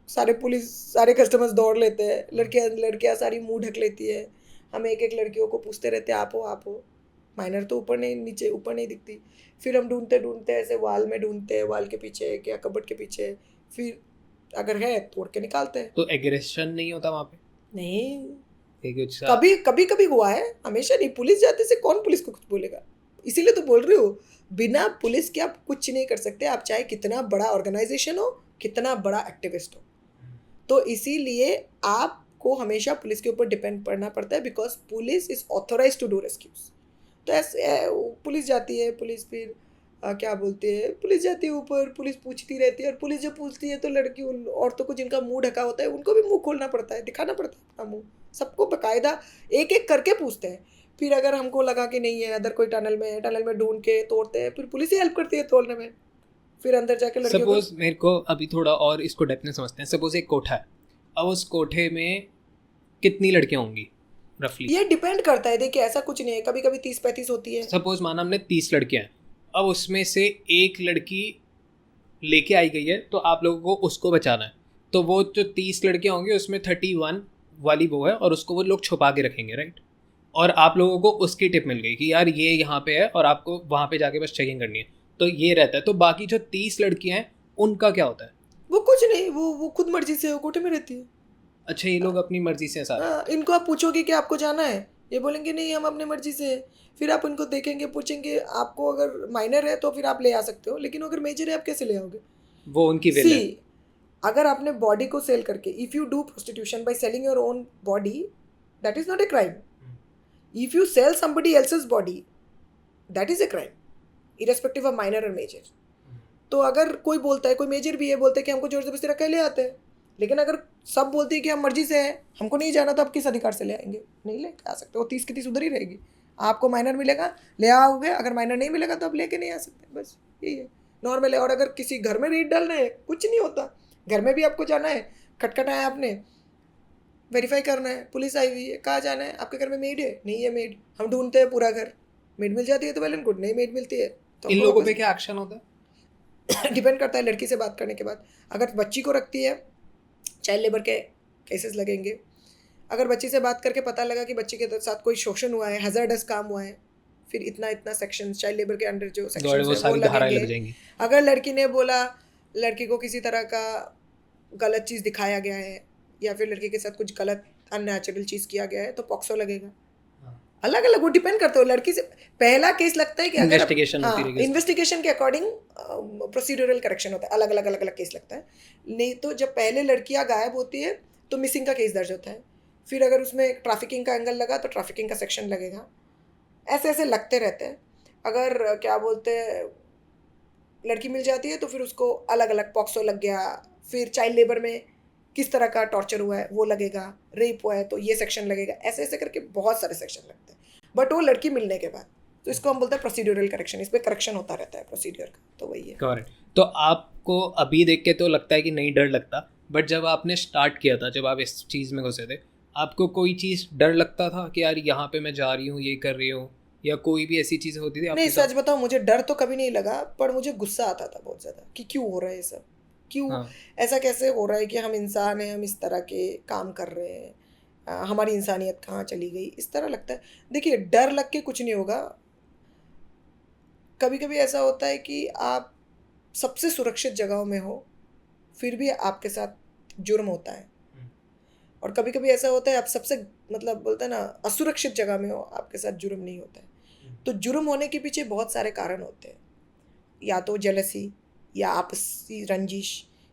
सारे पुलिस, सारे कस्टमर्स दौड़ लेते हैं, लड़कियाँ सारी मुंह ढक लेती है। हम एक एक लड़कियों को पूछते रहते हैं, आप हो। माइनर तो ऊपर नहीं, नीचे ऊपर नहीं दिखती। फिर हम ढूंढते ऐसे वाल में ढूंढते हैं, वाल के पीछे या कबर्ड के पीछे, फिर अगर है तोड़ के निकालते हैं। तो एग्रेशन नहीं होता वहाँ पे? नहीं, कभी हुआ है, हमेशा नहीं। पुलिस जाते से कौन पुलिस को कुछ बोलेगा? इसीलिए तो बोल रही हूँ, बिना पुलिस के आप कुछ नहीं कर सकते, आप चाहे कितना बड़ा ऑर्गेनाइजेशन हो, कितना बड़ा एक्टिविस्ट हो। तो इसीलिए आपको हमेशा पुलिस के ऊपर डिपेंड करना पड़ता है, because police is authorise to do rescues. तो ऐसे पुलिस जाती है, पुलिस फिर क्या बोलते हैं, पुलिस जाती है ऊपर, पुलिस पूछती रहती है, और पुलिस जब पूछती है तो लड़की, उन औरतों को जिनका मुंह ढका होता है, उनको भी मुंह खोलना पड़ता है, दिखाना पड़ता है अपना मुंह। सबको बाकायदा एक एक करके पूछते हैं। फिर अगर हमको लगा कि नहीं है, अदर कोई टनल में है, टनल में ढूंढ के तोड़ते हैं, फिर पुलिस ही हेल्प करती है तोड़ने में। फिर अंदर जाके लड़कियों सपोज मेरे को अभी थोड़ा और इसको डेप्थ में समझते हैं। सपोज एक कोठा है, अब उस कोठे में कितनी लड़कियां होंगी रफली? ये डिपेंड करता है, देखिए ऐसा कुछ नहीं है, कभी कभी 30-35 होती है। सपोज माना हमने 30 लड़कियां हैं, अब उसमें से एक लड़की लेके आई गई है, तो आप लोगों को उसको बचाना है। तो वो जो 30 लड़कियां होंगी उसमें 31 वाली वो है, और उसको वो लोग छुपा के रखेंगे, राइट? और आप लोगों को उसकी टिप मिल गई कि यार ये यहाँ पे है और आपको वहाँ पे जाके बस चेकिंग करनी है, तो ये रहता है। तो बाकी जो 30 लड़कियां हैं उनका क्या होता है? वो कुछ नहीं, वो खुद मर्जी से वो कोठे में रहती है। अच्छा, ये लोग अपनी मर्जी से हैं सारे? हाँ, इनको आप पूछोगे कि आपको जाना है, ये बोलेंगे नहीं हम अपनी मर्जी से हैं। फिर आप इनको देखेंगे, पूछेंगे आपको अगर माइनर है तो फिर आप ले आ सकते हो, लेकिन अगर मेजर है आप कैसे ले आओगे? वो उनकी विल है। सी, अगर आपने बॉडी को सेल करके, if you do prostitution by selling your own body, that is not a crime. If you sell somebody else's body, that is a crime, irrespective of minor or major. तो अगर कोई बोलता है, कोई major भी है, बोलते हैं कि हमको जोर जबरदस्ती रख के ले आते हैं, लेकिन अगर सब बोलते हैं कि हम मर्जी से हैं, हमको नहीं जाना, तो आप किस अधिकार से ले आएंगे? नहीं ले आ सकते। वो 30 की 30 उधर ही रहेगी। आपको माइनर मिलेगा, ले आओगे, अगर माइनर नहीं मिलेगा तो आप लेके नहीं आ सकते, बस यही है, नॉर्मल है। और अगर किसी घर में रेड डालना है, कुछ नहीं होता, घर में भी आपको जाना है, खटखटाया आपने, वेरीफाई करना है, पुलिस आई हुई है, कहाँ जाना है, आपके घर में मेड है, नहीं है मेड, हम ढूंढते हैं पूरा घर, मेड मिल जाती है तो वेल एंड गुड, नहीं मेड मिलती है तो इन लोगों पे क्या एक्शन होता है? डिपेंड करता है लड़की से बात करने के बाद। अगर बच्ची को रखती है, चाइल्ड लेबर के केसेस लगेंगे। अगर बच्ची से बात करके पता लगा कि बच्ची के साथ कोई शोषण हुआ है, हजार्डस काम हुआ है, फिर इतना इतना सेक्शन चाइल्ड लेबर के अंडर जो सेक्शन है वो लगेंगे। अगर लड़की ने बोला, लड़की को किसी तरह का गलत चीज़ दिखाया गया है या फिर लड़की के साथ कुछ गलत अननेचुरल चीज़ किया गया है, तो पॉक्सो लगेगा। अलग अलग वो डिपेंड करते हो लड़की से। पहला केस लगता है कि अगर इन्वेस्टिगेशन के अकॉर्डिंग प्रोसीड्यूरल करेक्शन होता है, अलग अलग अलग अलग केस लगता है। नहीं तो जब पहले लड़कियां गायब होती है तो मिसिंग का केस दर्ज होता है, फिर अगर उसमें ट्रैफिकिंग का एंगल लगा तो ट्रैफिकिंग का सेक्शन लगेगा। ऐसे ऐसे लगते रहते हैं। अगर क्या बोलते हैं लड़की मिल जाती है तो फिर उसको अलग अलग पॉक्सो लग गया, फिर चाइल्ड लेबर में किस तरह का टॉर्चर हुआ है वो लगेगा, रेप हुआ है तो ये सेक्शन लगेगा, ऐसे ऐसे करके बहुत सारे सेक्शन लगते हैं। बट वो लड़की मिलने के बाद, तो इसको हम बोलते हैं प्रोसीड्यूरल करेक्शन। इस पर करेक्शन होता रहता है प्रोसीड्यूर का, तो वही है। करेक्ट। तो आपको अभी देख के तो लगता है कि नहीं डर लगता, बट जब आपने स्टार्ट किया था, जब आप इस चीज़ में घुसे थे, आपको कोई चीज़ डर लगता था कि यार यहाँ पे मैं जा रही हूँ, ये कर रही हूँ, या कोई भी ऐसी चीज़ होती थी? नहीं, सच बताऊँ मुझे डर तो कभी नहीं लगा, पर मुझे गुस्सा आता था बहुत ज़्यादा कि क्यों हो रहा है ये सब, क्यों ऐसा कैसे हो रहा है कि हम इंसान हैं, हम इस तरह के काम कर रहे हैं, हमारी इंसानियत कहाँ चली गई, इस तरह लगता है। देखिए डर लग के कुछ नहीं होगा। कभी कभी ऐसा होता है कि आप सबसे सुरक्षित जगहों में हो, फिर भी आपके साथ जुर्म होता है। और कभी कभी ऐसा होता है आप सबसे मतलब बोलते हैं ना असुरक्षित जगह में हो, आपके साथ जुर्म नहीं होता है। तो जुर्म होने के पीछे बहुत सारे कारण होते हैं, या तो जेलसी, या आपसी रंजिश,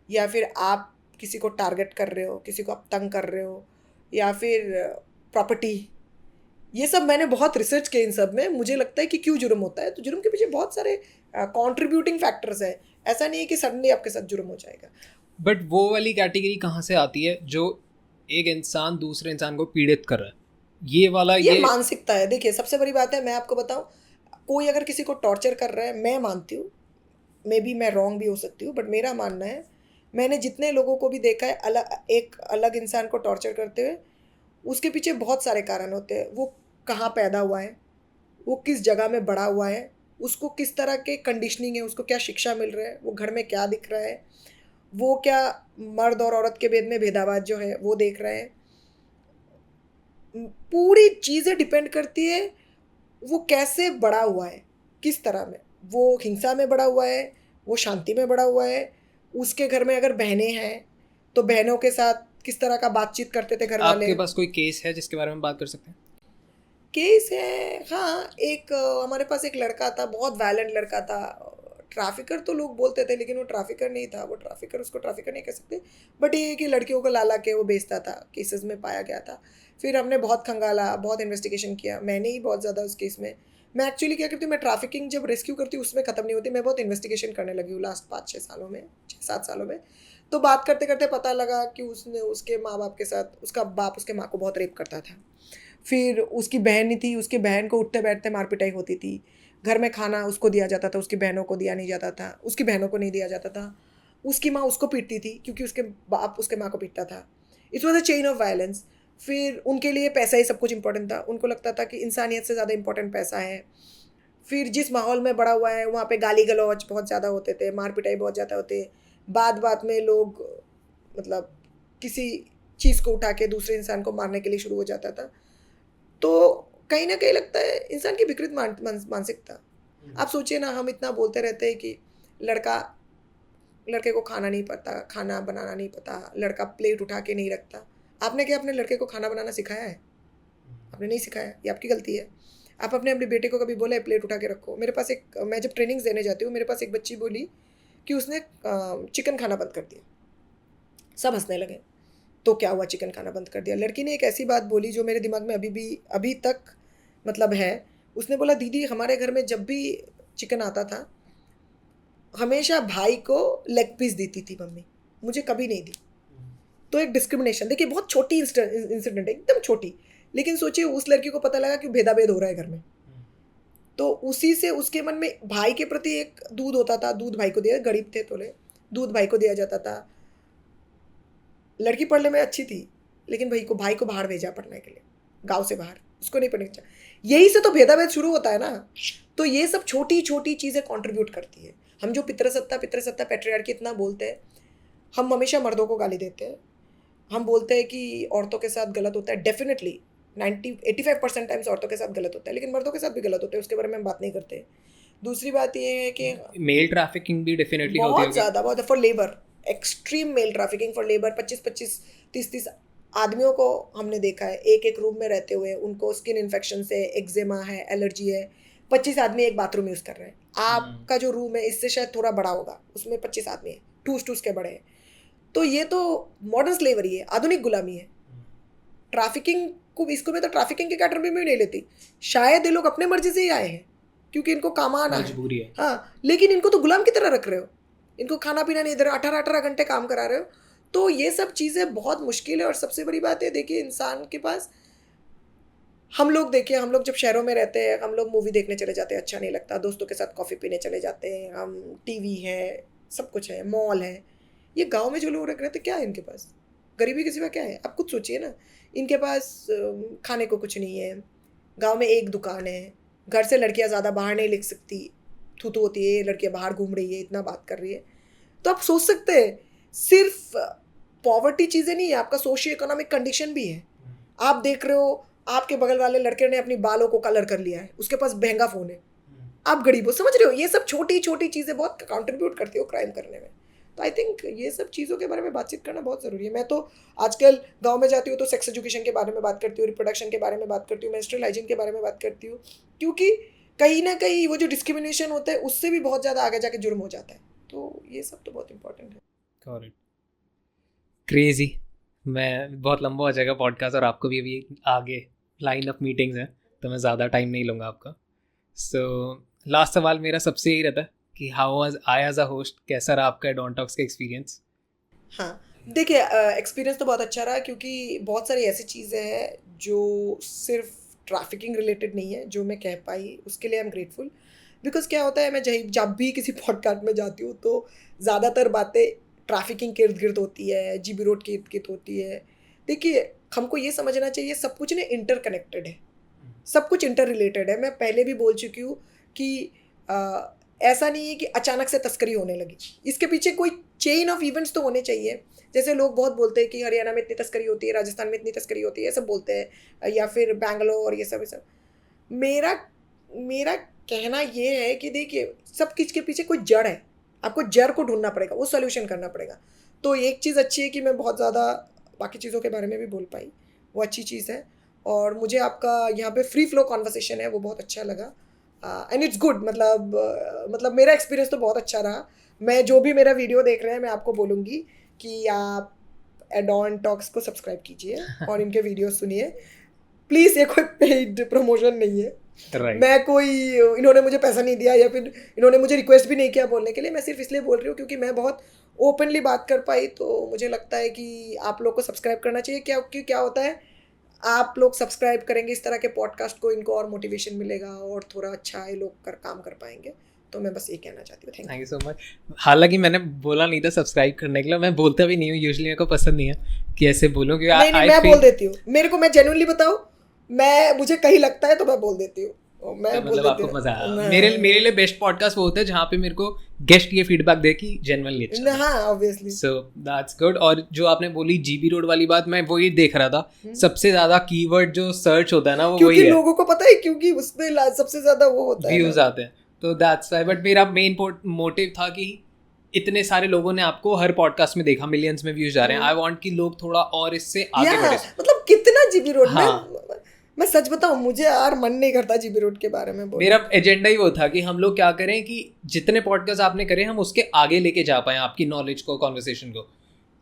या फिर आप किसी को टारगेट कर रहे हो, किसी को आप तंग कर रहे हो, या फिर प्रॉपर्टी। ये सब मैंने बहुत रिसर्च किया इन सब में। मुझे लगता है कि क्यों जुर्म होता है, तो जुर्म के पीछे बहुत सारे कंट्रीब्यूटिंग फैक्टर्स हैं। ऐसा नहीं है कि सडनली आपके साथ जुर्म हो जाएगा। बट वो वाली कैटेगरी कहाँ से आती है जो एक इंसान दूसरे इंसान को पीड़ित कर रहा है? ये वाला ये मानसिकता है। देखिए सबसे बड़ी बात है, मैं आपको बताऊं, कोई अगर किसी को टॉर्चर कर रहा है, मैं मानती हूँ, मे बी मैं रॉन्ग भी हो सकती हूँ, बट मेरा मानना है, मैंने जितने लोगों को भी देखा है एक अलग इंसान को टॉर्चर करते हुए, उसके पीछे बहुत सारे कारण होते हैं। वो कहाँ पैदा हुआ है, वो किस जगह में बड़ा हुआ है, उसको किस तरह के कंडीशनिंग है, उसको क्या शिक्षा मिल रहा है, वो घर में क्या दिख रहा है, वो क्या मर्द और औरत के भेद में भेदाभाव जो है वो देख रहे हैं। पूरी चीज़ें डिपेंड करती है वो कैसे बड़ा हुआ है, किस तरह में, वो हिंसा में बड़ा हुआ है, वो शांति में बड़ा हुआ है। उसके घर में अगर बहनें हैं तो बहनों के साथ किस तरह का बातचीत करते थे घर वाले। आपके पास कोई केस है जिसके बारे में बात कर सकते हैं? केस है, हाँ। एक हमारे पास एक लड़का था, बहुत वायलेंट लड़का था। ट्रैफिकर तो लोग बोलते थे, लेकिन वो ट्रैफिकर नहीं था। वो ट्रैफिकर, उसको ट्रैफिकर नहीं कह सकते, बट ये है कि लड़कियों को लाला के वो बेचता था, केसेस में पाया गया था। फिर हमने बहुत खंगाला, बहुत इन्वेस्टिगेशन किया, मैंने ही बहुत ज़्यादा उस केस में। मैं एक्चुअली क्या करती हूँ, मैं ट्रैफिकिंग जब रेस्क्यू करती हूँ उसमें ख़त्म नहीं होती, मैं बहुत इन्वेस्टिगेशन करने लगी हूँ लास्ट 5-6 सालों में, 6-7 सालों में। तो बात करते करते पता लगा कि उसने उसके माँ बाप के साथ, उसका बाप उसके माँ को बहुत रेप करता था। फिर उसकी बहन थी, उसकी बहन को उठते बैठते मार पिटाई होती थी। घर में खाना उसको दिया जाता था, उसकी बहनों को दिया नहीं जाता था, उसकी बहनों को नहीं दिया जाता था, उसकी माँ उसको पीटती थी क्योंकि उसके बाप उसके माँ को पीटता था। It was a chain of violence. फिर उनके लिए पैसा ही सब कुछ इंपॉर्टेंट था, उनको लगता था कि इंसानियत से ज़्यादा इंपॉर्टेंट पैसा है। फिर जिस माहौल में बड़ा हुआ है वहाँ पे गाली गलौज बहुत ज़्यादा होते थे, मार पिटाई बहुत ज़्यादा होते, बात बात में लोग मतलब किसी चीज़ को उठा के दूसरे इंसान को मारने के लिए शुरू हो जाता था। तो कहीं ना कहीं लगता है इंसान की विकृत मानसिकता। आप सोचिए ना, हम इतना बोलते रहते हैं कि लड़का लड़के को खाना नहीं पता, खाना बनाना नहीं पता, लड़का प्लेट उठा के नहीं रखता। आपने क्या अपने लड़के को खाना बनाना सिखाया है? आपने नहीं सिखाया, ये आपकी गलती है। आप अपने बेटे को कभी बोला है प्लेट उठा के रखो? मेरे पास एक, मैं जब ट्रेनिंग्स देने जाती हूँ, मेरे पास एक बच्ची बोली कि उसने चिकन खाना बंद कर दिया। सब हंसने लगे। तो क्या हुआ, चिकन खाना बंद कर दिया? लड़की ने एक ऐसी बात बोली जो मेरे दिमाग में अभी तक मतलब है। उसने बोला, दीदी हमारे घर में जब भी चिकन आता था हमेशा भाई को लेग पीस देती थी मम्मी, मुझे कभी नहीं दी। तो एक डिस्क्रिमिनेशन, देखिए बहुत छोटी इंसिडेंट है, एकदम छोटी, लेकिन सोचिए उस लड़की को पता लगा कि भेदाभेद हो रहा है घर में। तो उसी से उसके मन में भाई के प्रति एक दूध होता था, दूध भाई को दिया, गरीब थे थोड़े, दूध भाई को दिया जाता था। लड़की पढ़ने में अच्छी थी लेकिन भाई को बाहर भेजा पढ़ने के लिए, गांव से बाहर, उसको नहीं पढ़ने चाहिए। यही से तो भेदाभेद शुरू होता है ना। तो ये सब छोटी छोटी चीज़ें कंट्रीब्यूट करती है। हम जो पितृसत्ता पैट्रियार्की इतना बोलते हैं, हम हमेशा मर्दों को गाली देते हैं। हम बोलते हैं कि औरतों के साथ गलत होता है, डेफिनेटली 85% टाइम्स औरतों के साथ गलत होता है, लेकिन मर्दों के साथ भी गलत होता है, उसके बारे में हम बात नहीं करते। दूसरी बात ये है कि मेल ट्रैफिकिंग भी डेफिनेटली होती बहुत होगी। ज़्यादा, बहुत for labour, extreme male trafficking for labour. 25-25, 30-30 आदमियों को हमने देखा है एक एक रूम में रहते हुए, उनको स्किन इन्फेक्शन से, एक्जेमा है, एलर्जी है। 25 आदमी एक बाथरूम यूज़ कर रहे हैं। आपका जो रूम है इससे शायद थोड़ा बड़ा होगा, उसमें 25 आदमी है, ठूस ठूस के बड़े हैं। तो ये तो मॉडर्न स्लेवरी है, आधुनिक गुलामी है। ट्रैफिकिंग को, इसको मैं तो ट्रैफिकिंग के कैटेगरी में भी नहीं लेती। शायद ये लोग अपने मर्जी से ही आए हैं क्योंकि इनको काम आना है, मजबूरी है। हाँ, लेकिन इनको तो गुलाम की तरह रख रहे हो, इनको खाना पीना नहीं दे रहे, 18-18 घंटे काम करा रहे हो। तो ये सब चीज़ें बहुत मुश्किल है। और सबसे बड़ी बात है, देखिए इंसान के पास, हम लोग देखिए, हम लोग जब शहरों में रहते हैं, हम लोग मूवी देखने चले जाते हैं, अच्छा नहीं लगता, दोस्तों के साथ कॉफ़ी पीने चले जाते हैं, हम टीवी है, सब कुछ है, मॉल है। ये गांव में जो लोग रख रहे थे, क्या है इनके पास? गरीबी के सिवा क्या है? आप खुद सोचिए ना। इनके पास खाने को कुछ नहीं है, गांव में एक दुकान है, घर से लड़कियां ज़्यादा बाहर नहीं लिख सकती, थू होती है, लड़कियां बाहर घूम रही है, इतना बात कर रही है। तो आप सोच सकते हैं, सिर्फ पॉवर्टी चीज़ें नहीं है, आपका सोशियो इकोनॉमिक कंडीशन भी है। आप देख रहे हो, आपके बगल वाले लड़के ने अपनी बालों को कलर कर लिया है, उसके पास महंगा फ़ोन है, आप गरीब हो, समझ रहे हो? ये सब छोटी छोटी चीज़ें बहुत कंट्रीब्यूट करती हो क्राइम करने में। तो आई थिंक ये सब चीज़ों के बारे में बातचीत करना बहुत ज़रूरी है। मैं तो आजकल गांव में जाती हूँ तो सेक्स एजुकेशन के बारे में बात करती हूँ, रिप्रोडक्शन के बारे में बात करती हूँ, मेंस्ट्रुअल हाइजीन के बारे में बात करती हूँ, क्योंकि कहीं ना कहीं वो जो डिस्क्रिमिनेशन होता है उससे भी बहुत ज़्यादा आगे जाके जुर्म हो जाता है। तो ये सब तो बहुत इंपॉर्टेंट है। करेक्ट। क्रेजी। मैं बहुत लंबा हो जाएगा पॉडकास्ट और आपको भी अभी आगे लाइन ऑफ मीटिंग्स हैं, तो मैं ज़्यादा टाइम नहीं लूँगा आपका। सो लास्ट सवाल मेरा सबसे यही रहता है कि how was I as a host, कैसा रहा आपका डॉन टॉक्स का एक्सपीरियंस? हाँ, देखिए एक्सपीरियंस तो बहुत अच्छा रहा, क्योंकि बहुत सारी ऐसी चीज़ें हैं जो सिर्फ ट्रैफिकिंग रिलेटेड नहीं है जो मैं कह पाई, उसके लिए आई एम ग्रेटफुल। बिकॉज क्या होता है, मैं जब भी किसी पॉडकास्ट में जाती हूँ तो ज़्यादातर बातें ट्रैफिकिंग के इर्द गिर्द होती है, जीबी रोड के इर्द गिर्द होती है। देखिए, हमको ये समझना चाहिए सब कुछ ना इंटरकनेक्टेड है, सब कुछ इंटर रिलेटेड है। मैं पहले भी बोल चुकी हूँ कि ऐसा नहीं है कि अचानक से तस्करी होने लगी, इसके पीछे कोई चेन ऑफ इवेंट्स तो होने चाहिए। जैसे लोग बहुत बोलते हैं कि हरियाणा में इतनी तस्करी होती है, राजस्थान में इतनी तस्करी होती है, सब बोलते हैं, या फिर बैंगलोर, ये सब। मेरा मेरा कहना ये है कि देखिए, सब कुछ के पीछे कोई जड़ है, आपको जड़ को ढूंढना पड़ेगा, वो सॉल्यूशन करना पड़ेगा। तो एक चीज़ अच्छी है कि मैं बहुत ज़्यादा बाकी चीज़ों के बारे में भी बोल पाई, वो अच्छी चीज़ है। और मुझे आपका यहाँ पे फ्री फ्लो कॉन्वर्सेशन है वो बहुत अच्छा लगा, एंड इट्स गुड। मतलब मेरा एक्सपीरियंस तो बहुत अच्छा रहा। मैं जो भी मेरा वीडियो देख रहे हैं, मैं आपको बोलूँगी कि आप एडॉन टॉक्स को सब्सक्राइब कीजिए और इनके वीडियो सुनिए प्लीज़। ये कोई पेड प्रमोशन नहीं है, मैं कोई, इन्होंने मुझे पैसा नहीं दिया या फिर इन्होंने मुझे रिक्वेस्ट भी नहीं किया बोलने के लिए। मैं सिर्फ इसलिए बोल रही हूँ क्योंकि मैं बहुत ओपनली बात कर पाई, तो मुझे लगता है कि आप लोग को सब्सक्राइब करना चाहिए। क्या होता है, आप लोग सब्सक्राइब करेंगे इस तरह के पॉडकास्ट को, इनको और मोटिवेशन मिलेगा और थोड़ा अच्छा ये लोग काम कर पाएंगे। तो मैं बस ये कहना चाहती हूँ। Thank you so much. हालांकि मैंने बोला नहीं था सब्सक्राइब करने के लिए, मैं बोलता भी नहीं हूँ यूजुअली, मेरे को पसंद नहीं है कि ऐसे बोलूँ, क्योंकि नहीं, मैं बोल देती हूँ। मेरे को, मैं जेन्युइनली बताऊँ, मुझे कहीं लगता है तो मैं बोल देती हूँ। मतलब आपको मजा आया। मेरे लिए बेस्ट पॉडकास्ट वो होता है जहाँ पे मेरे को गेस्ट ये फीडबैक दे कि जेन्युइनली अच्छा। हाँ, ऑब्वियसली। So that's good. और जो आपने बोली जीबी रोड वाली बात, मैं वही देख रहा था, सबसे ज्यादा कीवर्ड जो सर्च होता है ना वो वही है, क्योंकि लोगों को पता है, क्योंकि उसमें सबसे ज्यादा वो होता है, व्यूज आते हैं, तो दैट्स व्हाई। बट मेरा मेन मोटिव था कि इतने सारे लोगों ने आपको हर पॉडकास्ट में देखा, मिलियंस में व्यूज आ रहे हैं, आई वांट कि लोग थोड़ा और इससे आगे बढ़े। मतलब कितना जीबी रोड में, हाँ। मैं सच बताऊं, मुझे यार मन नहीं करता जीबी रोड के बारे में बोलने। मेरा एजेंडा ही वो था कि हम लोग क्या करें कि जितने पॉडकास्ट आपने करे हम उसके आगे लेके जा पाए आपकी नॉलेज को, कॉन्वर्सेशन को,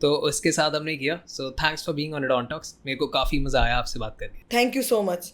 तो उसके साथ हमने किया। So thanks for being on it on talks. मेरे को काफ़ी मज़ा आया आपसे बात करके। Thank you so much.